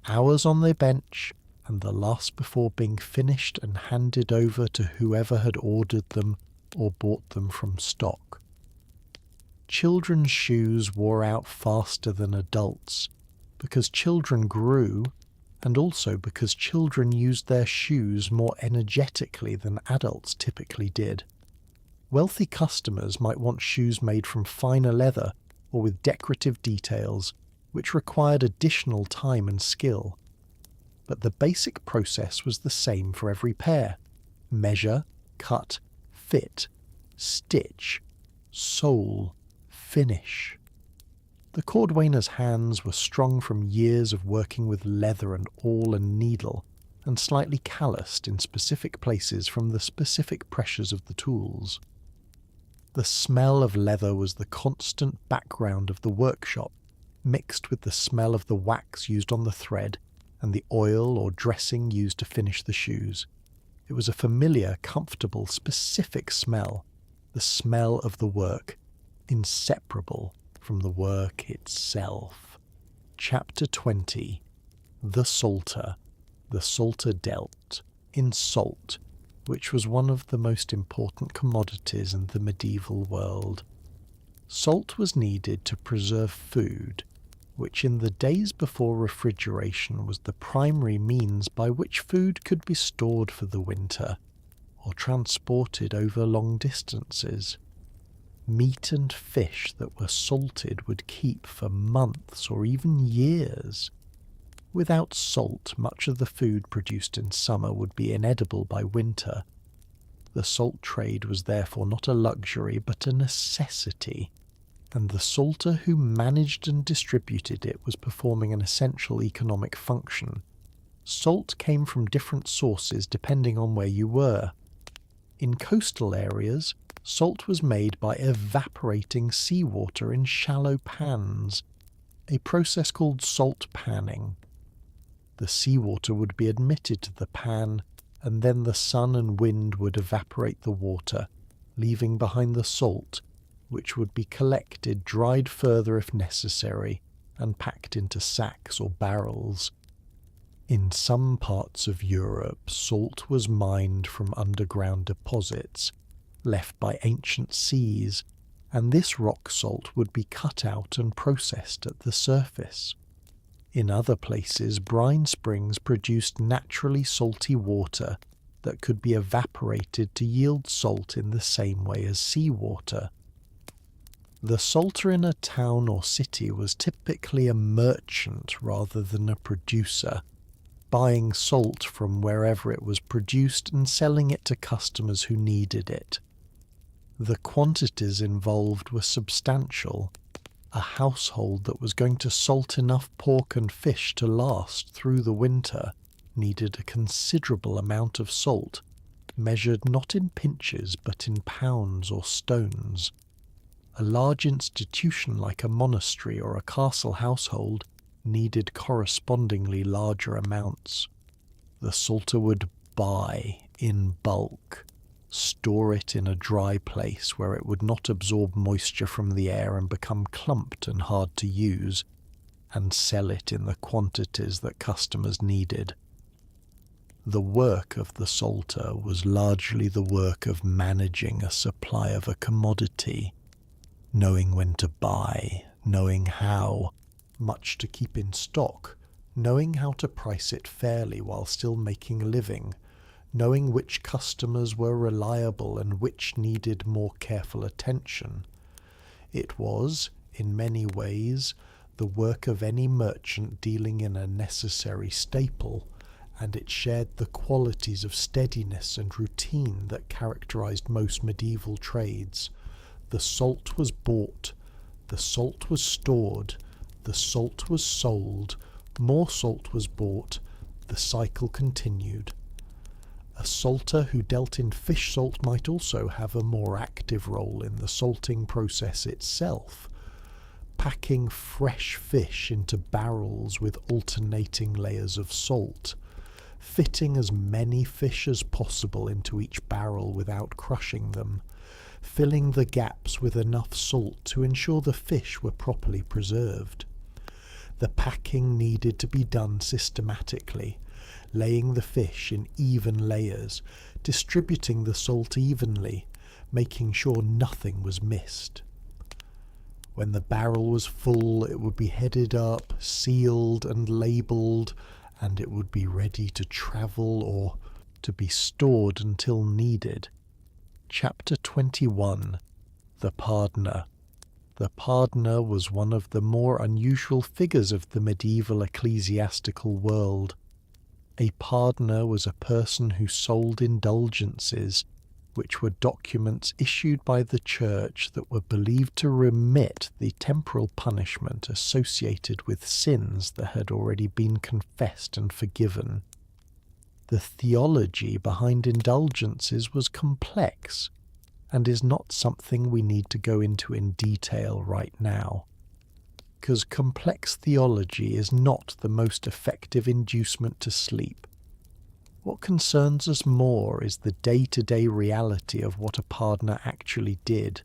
A: hours on their bench, and the last before being finished and handed over to whoever had ordered them or bought them from stock. Children's shoes wore out faster than adults, because children grew, and also because children used their shoes more energetically than adults typically did. Wealthy customers might want shoes made from finer leather or with decorative details, which required additional time and skill. But the basic process was the same for every pair: measure, cut, fit, stitch, sole, finish. The cordwainer's hands were strong from years of working with leather and awl and needle, and slightly calloused in specific places from the specific pressures of the tools. The smell of leather was the constant background of the workshop, mixed with the smell of the wax used on the thread and the oil or dressing used to finish the shoes. It was a familiar, comfortable, specific smell, the smell of the work, inseparable from the work itself. Chapter 20. The Salter. The Salter dealt in salt, which was one of the most important commodities in the medieval world. Salt was needed to preserve food, which in the days before refrigeration was the primary means by which food could be stored for the winter, or transported over long distances. Meat and fish that were salted would keep for months or even years. Without salt, much of the food produced in summer would be inedible by winter. The salt trade was therefore not a luxury but a necessity, and the salter who managed and distributed it was performing an essential economic function. Salt came from different sources depending on where you were. In coastal areas, salt was made by evaporating seawater in shallow pans, a process called salt panning. The seawater would be admitted to the pan, and then the sun and wind would evaporate the water, leaving behind the salt, which would be collected, dried further if necessary, and packed into sacks or barrels. In some parts of Europe, salt was mined from underground deposits, left by ancient seas, and this rock salt would be cut out and processed at the surface. In other places, brine springs produced naturally salty water that could be evaporated to yield salt in the same way as seawater. The salter in a town or city was typically a merchant rather than a producer, buying salt from wherever it was produced and selling it to customers who needed it. The quantities involved were substantial. A household that was going to salt enough pork and fish to last through the winter needed a considerable amount of salt, measured not in pinches but in pounds or stones. A large institution like a monastery or a castle household needed correspondingly larger amounts. The salter would buy in bulk, store it in a dry place where it would not absorb moisture from the air and become clumped and hard to use, and sell it in the quantities that customers needed. The work of the salter was largely the work of managing a supply of a commodity, knowing when to buy, knowing how much to keep in stock, knowing how to price it fairly while still making a living, knowing which customers were reliable and which needed more careful attention. It was, in many ways, the work of any merchant dealing in a necessary staple, and it shared the qualities of steadiness and routine that characterized most medieval trades. The salt was bought, the salt was stored, the salt was sold, more salt was bought, the cycle continued. A salter who dealt in fish salt might also have a more active role in the salting process itself, packing fresh fish into barrels with alternating layers of salt, fitting as many fish as possible into each barrel without crushing them, filling the gaps with enough salt to ensure the fish were properly preserved. The packing needed to be done systematically, laying the fish in even layers, distributing the salt evenly, making sure nothing was missed. When the barrel was full, it would be headed up, sealed and labelled, and it would be ready to travel or to be stored until needed. Chapter 21. The Pardoner. The pardoner was one of the more unusual figures of the medieval ecclesiastical world. A pardoner was a person who sold indulgences, which were documents issued by the church that were believed to remit the temporal punishment associated with sins that had already been confessed and forgiven. The theology behind indulgences was complex, and is not something we need to go into in detail right now, because complex theology is not the most effective inducement to sleep. What concerns us more is the day-to-day reality of what a pardoner actually did.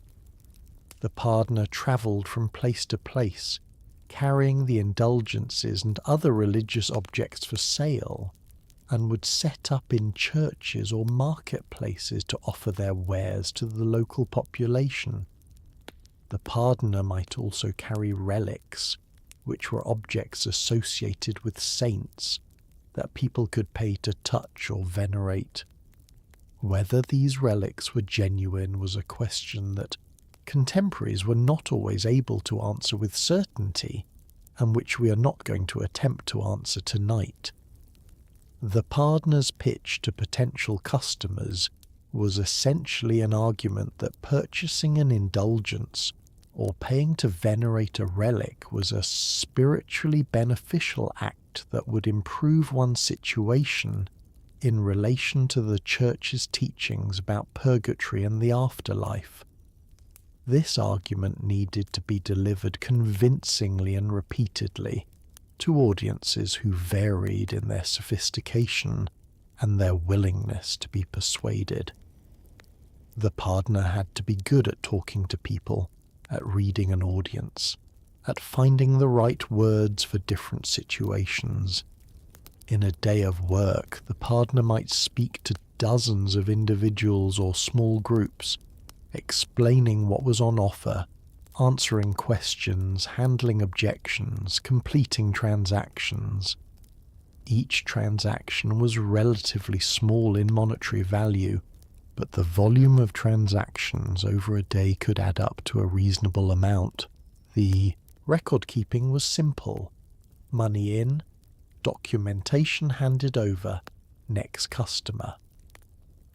A: The pardoner travelled from place to place, carrying the indulgences and other religious objects for sale, and would set up in churches or marketplaces to offer their wares to the local population. The pardoner might also carry relics, which were objects associated with saints that people could pay to touch or venerate. Whether these relics were genuine was a question that contemporaries were not always able to answer with certainty, and which we are not going to attempt to answer tonight. The pardoner's pitch to potential customers was essentially an argument that purchasing an indulgence or paying to venerate a relic was a spiritually beneficial act that would improve one's situation in relation to the church's teachings about purgatory and the afterlife. This argument needed to be delivered convincingly and repeatedly to audiences who varied in their sophistication and their willingness to be persuaded. The pardoner had to be good at talking to people, at reading an audience, at finding the right words for different situations. In a day of work, the pardoner might speak to dozens of individuals or small groups, explaining what was on offer, answering questions, handling objections, completing transactions. Each transaction was relatively small in monetary value, but the volume of transactions over a day could add up to a reasonable amount. The record-keeping was simple. Money in, documentation handed over, next customer.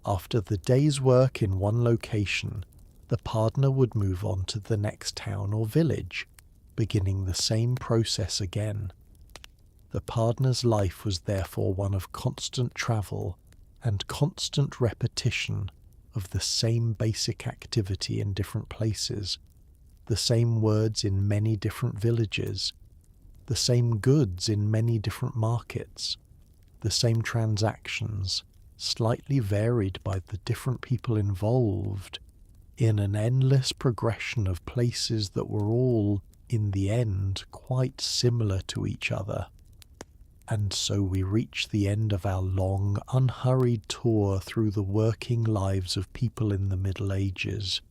A: After the day's work in one location, the pardoner would move on to the next town or village, beginning the same process again. The pardoner's life was therefore one of constant travel, and constant repetition of the same basic activity in different places, the same words in many different villages, the same goods in many different markets, the same transactions, slightly varied by the different people involved, in an endless progression of places that were all, in the end, quite similar to each other. And so we reach the end of our long, unhurried tour through the working lives of people in the Middle Ages.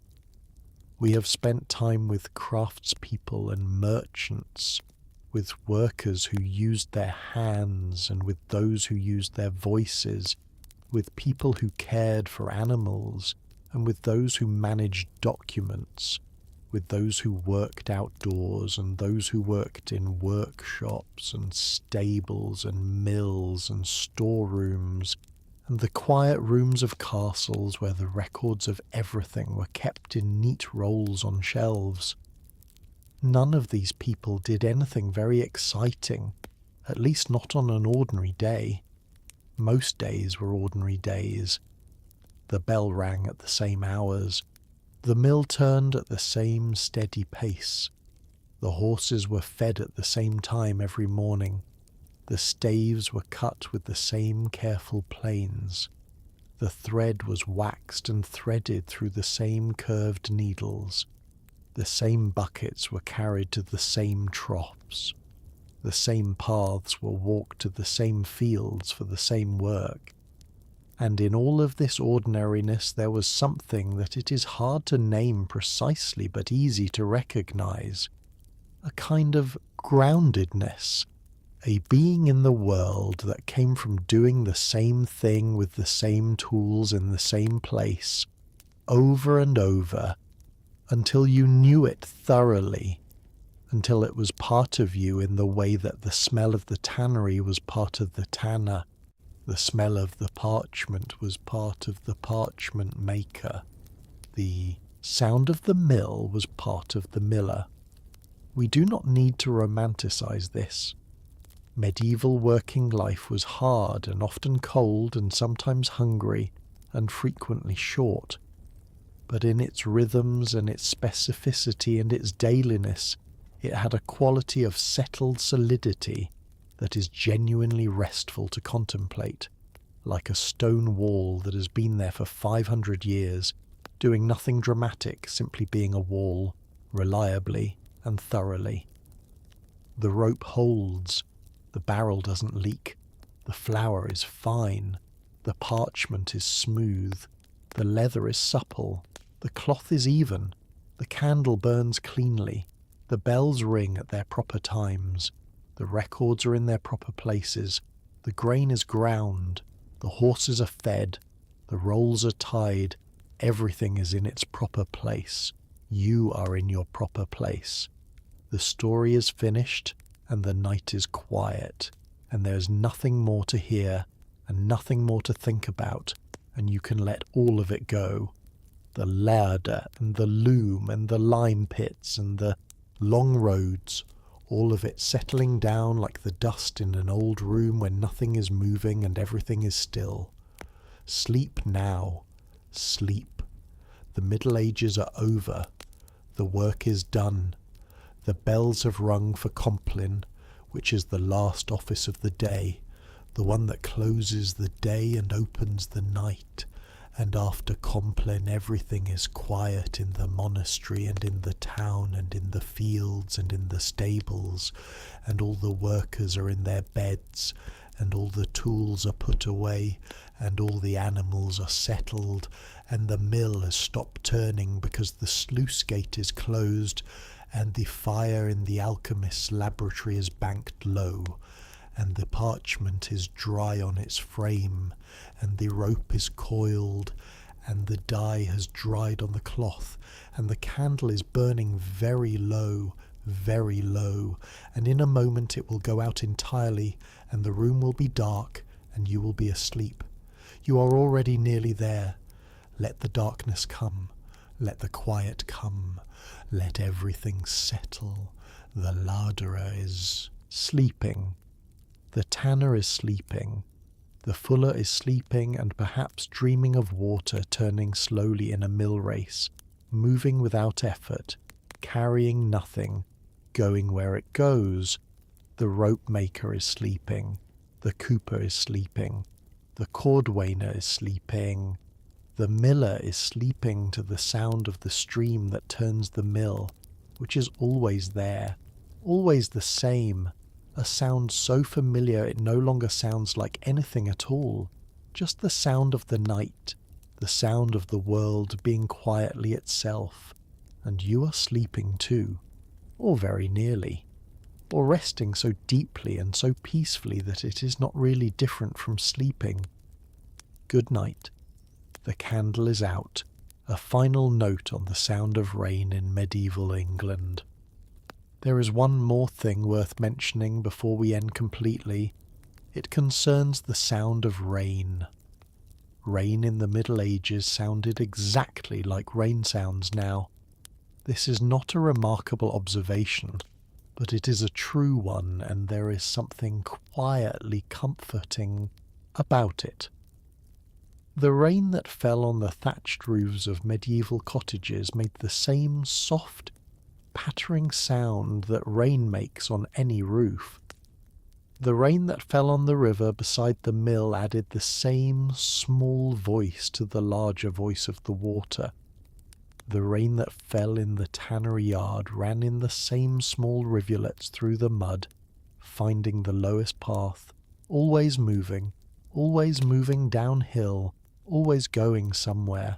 A: We have spent time with craftspeople and merchants, with workers who used their hands and with those who used their voices, with people who cared for animals and with those who managed documents, with those who worked outdoors and those who worked in workshops and stables and mills and storerooms, and the quiet rooms of castles where the records of everything were kept in neat rolls on shelves. None of these people did anything very exciting, at least not on an ordinary day. Most days were ordinary days. The bell rang at the same hours. The mill turned at the same steady pace. The horses were fed at the same time every morning. The staves were cut with the same careful planes. The thread was waxed and threaded through the same curved needles. The same buckets were carried to the same troughs. The same paths were walked to the same fields for the same work. And in all of this ordinariness there was something that it is hard to name precisely but easy to recognize. A kind of groundedness, a being in the world that came from doing the same thing with the same tools in the same place, over and over, until you knew it thoroughly, until it was part of you in the way that the smell of the tannery was part of the tanner, the smell of the parchment was part of the parchment maker, the sound of the mill was part of the miller. We do not need to romanticize this. Medieval working life was hard and often cold and sometimes hungry and frequently short. But in its rhythms and its specificity and its dailiness, it had a quality of settled solidity that is genuinely restful to contemplate, like a stone wall that has been there for 500 years, doing nothing dramatic, simply being a wall, reliably and thoroughly. The rope holds, the barrel doesn't leak, the flour is fine, the parchment is smooth, the leather is supple, the cloth is even, the candle burns cleanly, the bells ring at their proper times, the records are in their proper places, the grain is ground, the horses are fed, the rolls are tied, everything is in its proper place. You are in your proper place. The story is finished, and the night is quiet, and there is nothing more to hear, and nothing more to think about, and you can let all of it go. The larder, and the loom, and the lime pits, and the long roads, all of it settling down like the dust in an old room where nothing is moving and everything is still. Sleep now. Sleep. The Middle Ages are over. The work is done. The bells have rung for Compline, which is the last office of the day, the one that closes the day and opens the night. And after Compline everything is quiet in the monastery and in the town and in the fields and in the stables, and all the workers are in their beds, and all the tools are put away, and all the animals are settled, and the mill has stopped turning because the sluice gate is closed, and the fire in the alchemist's laboratory is banked low, and the parchment is dry on its frame, and the rope is coiled, and the dye has dried on the cloth, and the candle is burning very low, and in a moment it will go out entirely, and the room will be dark, and you will be asleep. You are already nearly there. Let the darkness come. Let the quiet come. Let everything settle. The larderer is sleeping. The tanner is sleeping. The fuller is sleeping and perhaps dreaming of water turning slowly in a mill race, moving without effort, carrying nothing, going where it goes. The rope maker is sleeping. The cooper is sleeping. The cordwainer is sleeping. The miller is sleeping to the sound of the stream that turns the mill, which is always there, always the same, a sound so familiar it no longer sounds like anything at all, just the sound of the night, the sound of the world being quietly itself, and you are sleeping too, or very nearly, or resting so deeply and so peacefully that it is not really different from sleeping. Good night. The candle is out, a final note on the sound of rain in medieval England. There is one more thing worth mentioning before we end completely. It concerns the sound of rain. Rain in the Middle Ages sounded exactly like rain sounds now. This is not a remarkable observation, but it is a true one, and there is something quietly comforting about it. The rain that fell on the thatched roofs of medieval cottages made the same soft, pattering sound that rain makes on any roof. The rain that fell on the river beside the mill added the same small voice to the larger voice of the water. The rain that fell in the tannery yard ran in the same small rivulets through the mud, finding the lowest path, always moving downhill, always going somewhere.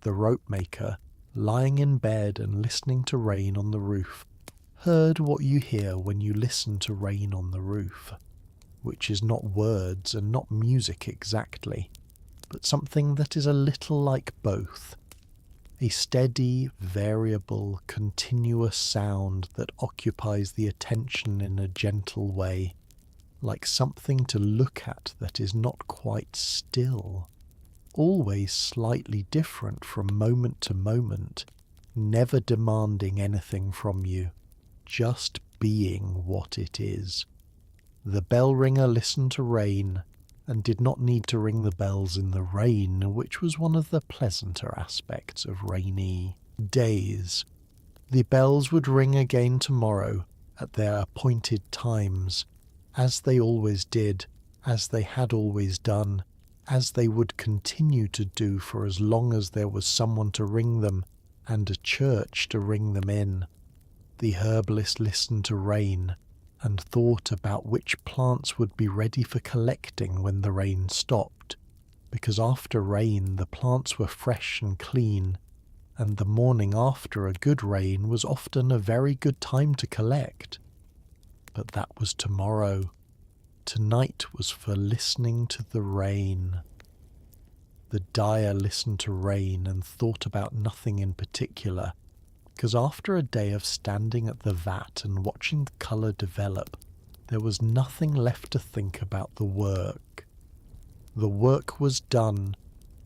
A: The rope maker, lying in bed and listening to rain on the roof, heard what you hear when you listen to rain on the roof, which is not words and not music exactly, but something that is a little like both. A steady, variable, continuous sound that occupies the attention in a gentle way, like something to look at that is not quite still, always slightly different from moment to moment, never demanding anything from you, just being what it is. The bell ringer listened to rain, and did not need to ring the bells in the rain, which was one of the pleasanter aspects of rainy days. The bells would ring again tomorrow at their appointed times, as they always did, as they had always done, as they would continue to do for as long as there was someone to ring them and a church to ring them in. The herbalist listened to rain and thought about which plants would be ready for collecting when the rain stopped, because after rain the plants were fresh and clean, and the morning after a good rain was often a very good time to collect. But that was tomorrow. Tonight was for listening to the rain. The dyer listened to rain and thought about nothing in particular, because after a day of standing at the vat and watching the colour develop, there was nothing left to think about the work. The work was done,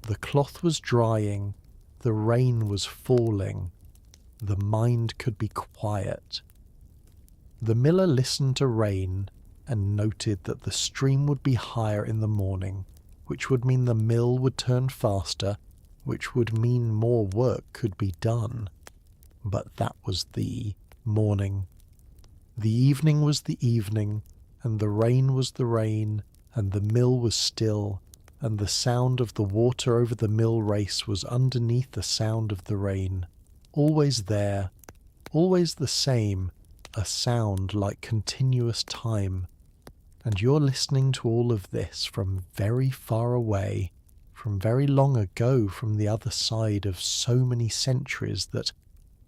A: the cloth was drying, the rain was falling, the mind could be quiet. The miller listened to rain and noted that the stream would be higher in the morning, which would mean the mill would turn faster, which would mean more work could be done. But that was the morning. The evening was the evening, and the rain was the rain, and the mill was still, and the sound of the water over the mill race was underneath the sound of the rain, always there, always the same, a sound like continuous time. And you're listening to all of this from very far away, from very long ago, from the other side of so many centuries, that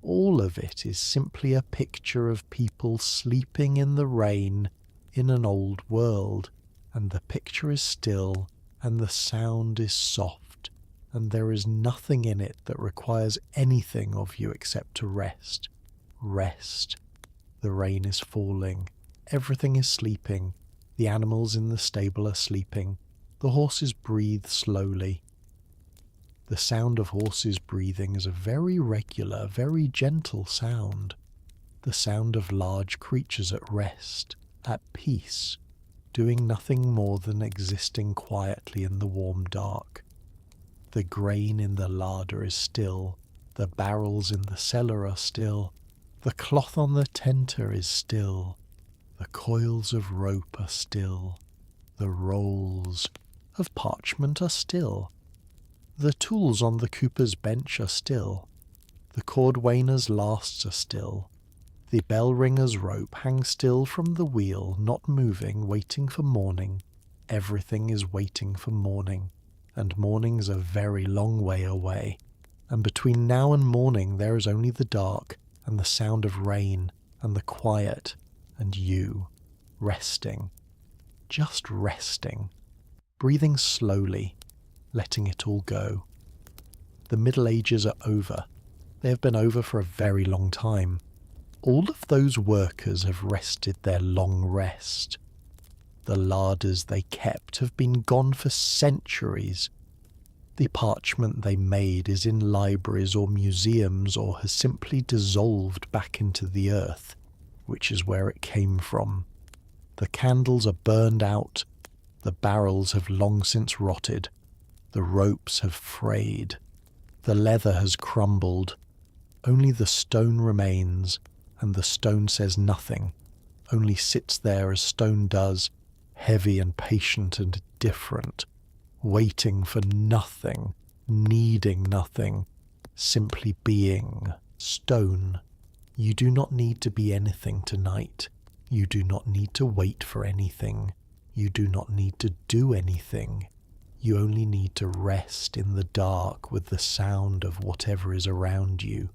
A: all of it is simply a picture of people sleeping in the rain in an old world, and the picture is still, and the sound is soft, and there is nothing in it that requires anything of you except to rest. Rest. The rain is falling. Everything is sleeping. The animals in the stable are sleeping. The horses breathe slowly. The sound of horses breathing is a very regular, very gentle sound. The sound of large creatures at rest, at peace, doing nothing more than existing quietly in the warm dark. The grain in the larder is still, the barrels in the cellar are still, the cloth on the tenter is still, the coils of rope are still, the rolls of parchment are still, the tools on the cooper's bench are still, the cordwainer's lasts are still, the bell ringer's rope hangs still from the wheel, not moving, waiting for morning. Everything is waiting for morning, and morning's a very long way away, and between now and morning there is only the dark, and the sound of rain, and the quiet, and you, resting, just resting, breathing slowly, letting it all go. The Middle Ages are over. They have been over for a very long time. All of those workers have rested their long rest. The larders they kept have been gone for centuries. The parchment they made is in libraries or museums or has simply dissolved back into the earth, which is where it came from. The candles are burned out, the barrels have long since rotted, the ropes have frayed, the leather has crumbled, only the stone remains, and the stone says nothing, only sits there as stone does, heavy and patient and different, waiting for nothing, needing nothing, simply being stone. You do not need to be anything tonight. You do not need to wait for anything. You do not need to do anything. You only need to rest in the dark with the sound of whatever is around you,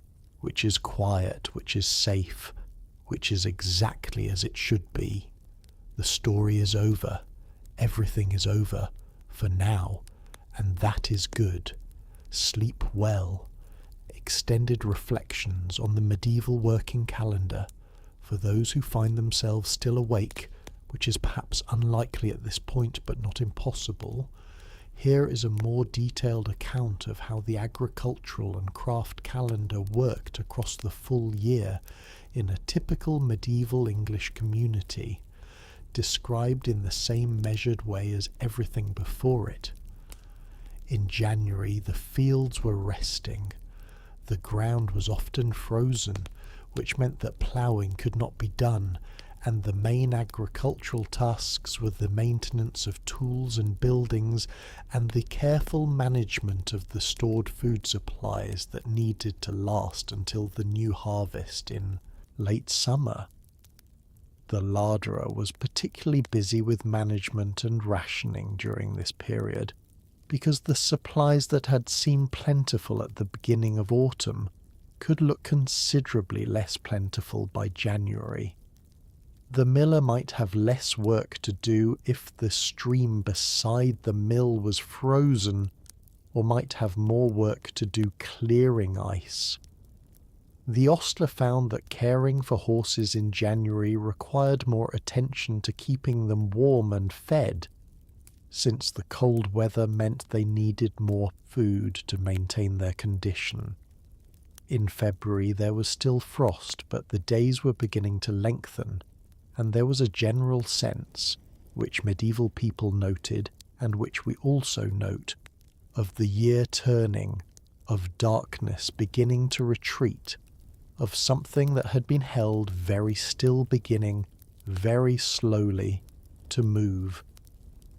A: which is quiet, which is safe, which is exactly as it should be. The story is over. Everything is over, for now, and that is good. Sleep well. Extended reflections on the medieval working calendar for those who find themselves still awake, which is perhaps unlikely at this point but not impossible. Here is a more detailed account of how the agricultural and craft calendar worked across the full year in a typical medieval English community, described in the same measured way as everything before it. In January, the fields were resting. The ground was often frozen, which meant that ploughing could not be done, and the main agricultural tasks were the maintenance of tools and buildings and the careful management of the stored food supplies that needed to last until the new harvest in late summer. The larderer was particularly busy with management and rationing during this period, because the supplies that had seemed plentiful at the beginning of autumn could look considerably less plentiful by January. The miller might have less work to do if the stream beside the mill was frozen, or might have more work to do clearing ice. The ostler found that caring for horses in January required more attention to keeping them warm and fed, since the cold weather meant they needed more food to maintain their condition. In February there was still frost, but the days were beginning to lengthen, and there was a general sense, which medieval people noted, and which we also note, of the year turning, of darkness beginning to retreat, of something that had been held very still beginning, very slowly, to move.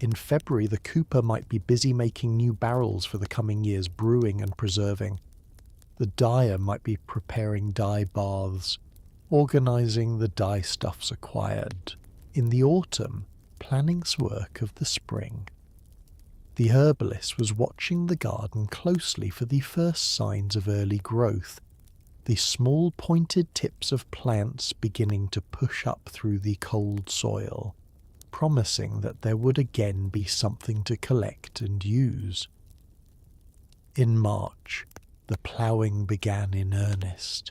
A: In February the cooper might be busy making new barrels for the coming year's brewing and preserving. The dyer might be preparing dye baths, organising the dye stuffs acquired. In the autumn, planning's work of the spring. The herbalist was watching the garden closely for the first signs of early growth, the small pointed tips of plants beginning to push up through the cold soil, promising that there would again be something to collect and use. In March, the ploughing began in earnest.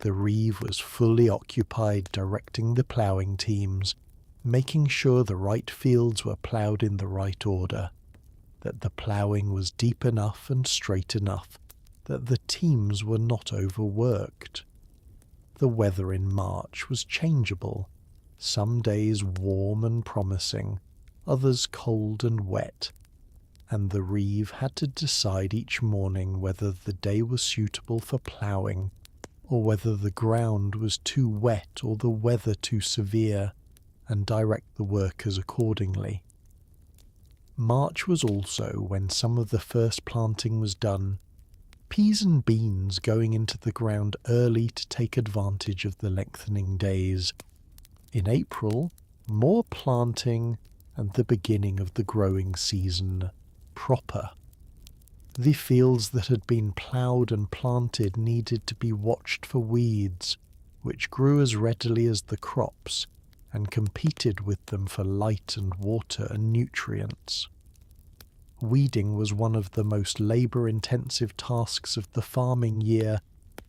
A: The reeve was fully occupied directing the ploughing teams, making sure the right fields were ploughed in the right order, that the ploughing was deep enough and straight enough, that the teams were not overworked. The weather in March was changeable. Some days warm and promising, others cold and wet, and the reeve had to decide each morning whether the day was suitable for ploughing, or whether the ground was too wet or the weather too severe, and direct the workers accordingly. March was also when some of the first planting was done, peas and beans going into the ground early to take advantage of the lengthening days. In April, more planting and the beginning of the growing season proper. The fields that had been ploughed and planted needed to be watched for weeds, which grew as readily as the crops and competed with them for light and water and nutrients. Weeding was one of the most labour-intensive tasks of the farming year,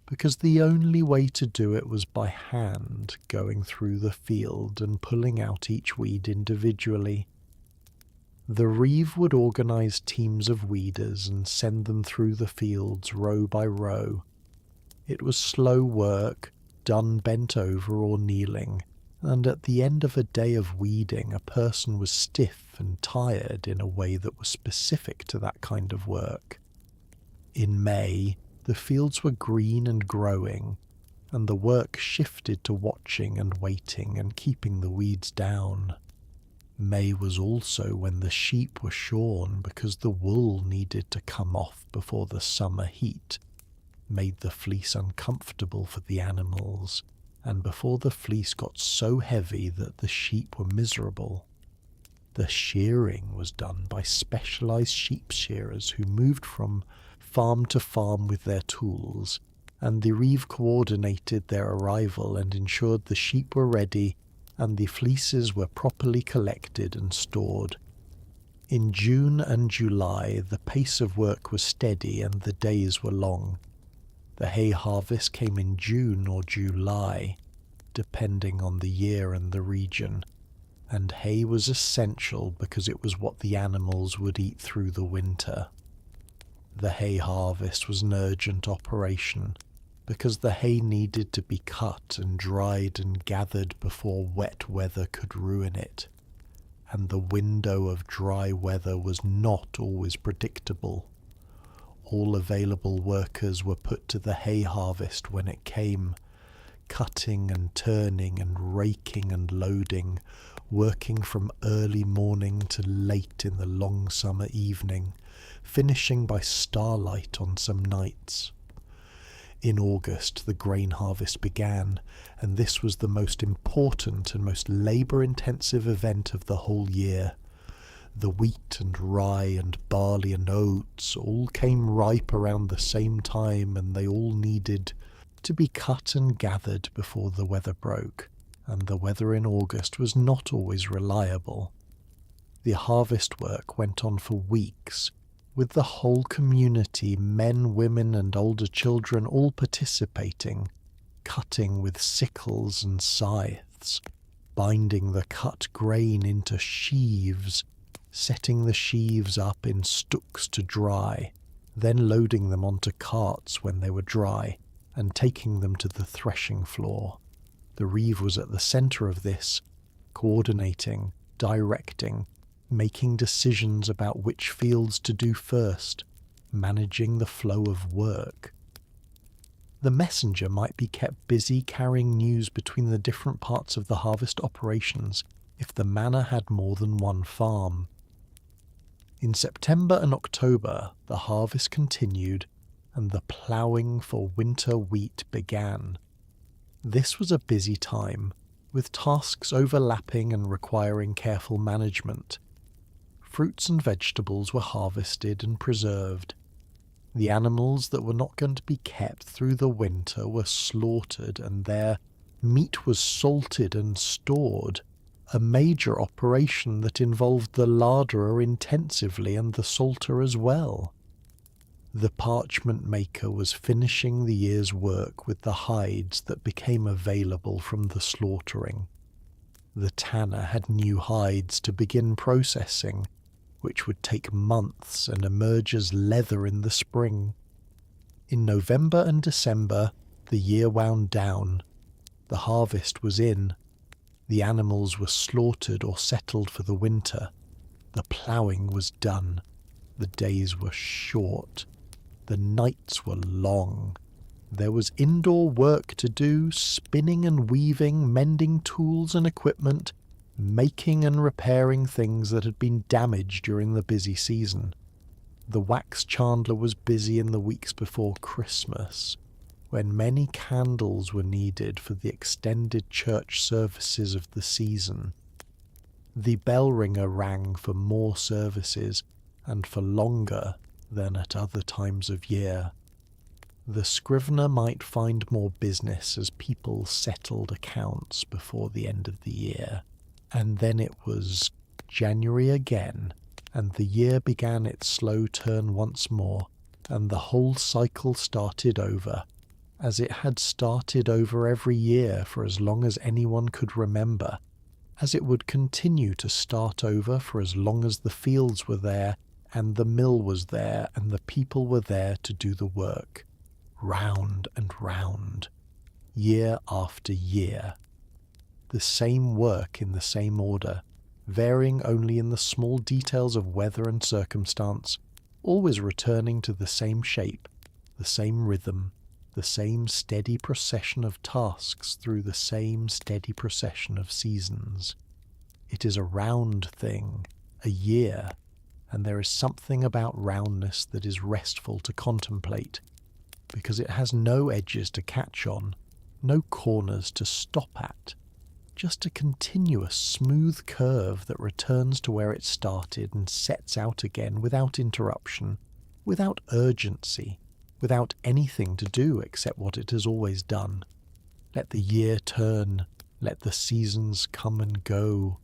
A: because the only way to do it was by hand, going through the field and pulling out each weed individually. The reeve would organise teams of weeders and send them through the fields row by row. It was slow work, done bent over or kneeling, and at the end of a day of weeding a person was stiff and tired in a way that was specific to that kind of work. In May, the fields were green and growing, and the work shifted to watching and waiting and keeping the weeds down. May was also when the sheep were shorn because the wool needed to come off before the summer heat made the fleece uncomfortable for the animals, and before the fleece got so heavy that the sheep were miserable. The shearing was done by specialised sheep shearers who moved from farm to farm with their tools, and the reeve coordinated their arrival and ensured the sheep were ready and the fleeces were properly collected and stored. In June and July the pace of work was steady and the days were long. The hay harvest came in June or July, depending on the year and the region, and hay was essential because it was what the animals would eat through the winter. The hay harvest was an urgent operation, because the hay needed to be cut and dried and gathered before wet weather could ruin it, and the window of dry weather was not always predictable. All available workers were put to the hay harvest when it came, cutting and turning and raking and loading, working from early morning to late in the long summer evening, finishing by starlight on some nights. In August the grain harvest began, and this was the most important and most labour-intensive event of the whole year. The wheat and rye and barley and oats all came ripe around the same time, and they all needed to be cut and gathered before the weather broke, and the weather in August was not always reliable. The harvest work went on for weeks, with the whole community, men, women and older children, all participating, cutting with sickles and scythes, binding the cut grain into sheaves, setting the sheaves up in stooks to dry, then loading them onto carts when they were dry, and taking them to the threshing floor. The reeve was at the centre of this, coordinating, directing, making decisions about which fields to do first, managing the flow of work. The messenger might be kept busy carrying news between the different parts of the harvest operations if the manor had more than one farm. In September and October the harvest continued and the ploughing for winter wheat began. This was a busy time, with tasks overlapping and requiring careful management. Fruits and vegetables were harvested and preserved. The animals that were not going to be kept through the winter were slaughtered, and their meat was salted and stored, a major operation that involved the larderer intensively and the salter as well. The parchment maker was finishing the year's work with the hides that became available from the slaughtering. The tanner had new hides to begin processing, which would take months and emerge as leather in the spring. In November and December, the year wound down. The harvest was in. The animals were slaughtered or settled for the winter. The ploughing was done. The days were short. The nights were long. There was indoor work to do, spinning and weaving, mending tools and equipment, making and repairing things that had been damaged during the busy season. The wax chandler was busy in the weeks before Christmas, when many candles were needed for the extended church services of the season. The bell ringer rang for more services and for longer than at other times of year. The scrivener might find more business as people settled accounts before the end of the year. And then it was January again, and the year began its slow turn once more, and the whole cycle started over, as it had started over every year for as long as anyone could remember, as it would continue to start over for as long as the fields were there, and the mill was there, and the people were there to do the work. Round and round, year after year. The same work in the same order, varying only in the small details of weather and circumstance, always returning to the same shape, the same rhythm, the same steady procession of tasks through the same steady procession of seasons. It is a round thing, a year, and there is something about roundness that is restful to contemplate, because it has no edges to catch on, no corners to stop at, just a continuous smooth curve that returns to where it started and sets out again without interruption, without urgency, without anything to do except what it has always done. Let the year turn, let the seasons come and go,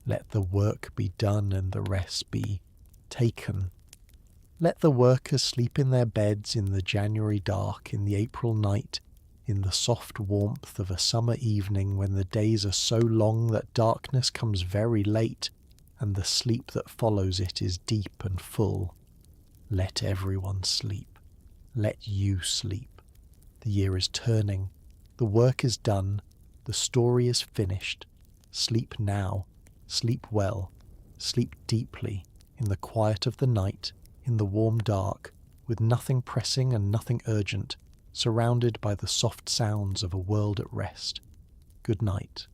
A: let the work be done and the rest be taken. Let the workers sleep in their beds in the January dark, in the April night, in the soft warmth of a summer evening when the days are so long that darkness comes very late and the sleep that follows it is deep and full. Let everyone sleep. Let you sleep. The year is turning. The work is done. The story is finished. Sleep now. Sleep well. Sleep deeply, in the quiet of the night, in the warm dark, with nothing pressing and nothing urgent, surrounded by the soft sounds of a world at rest. Good night.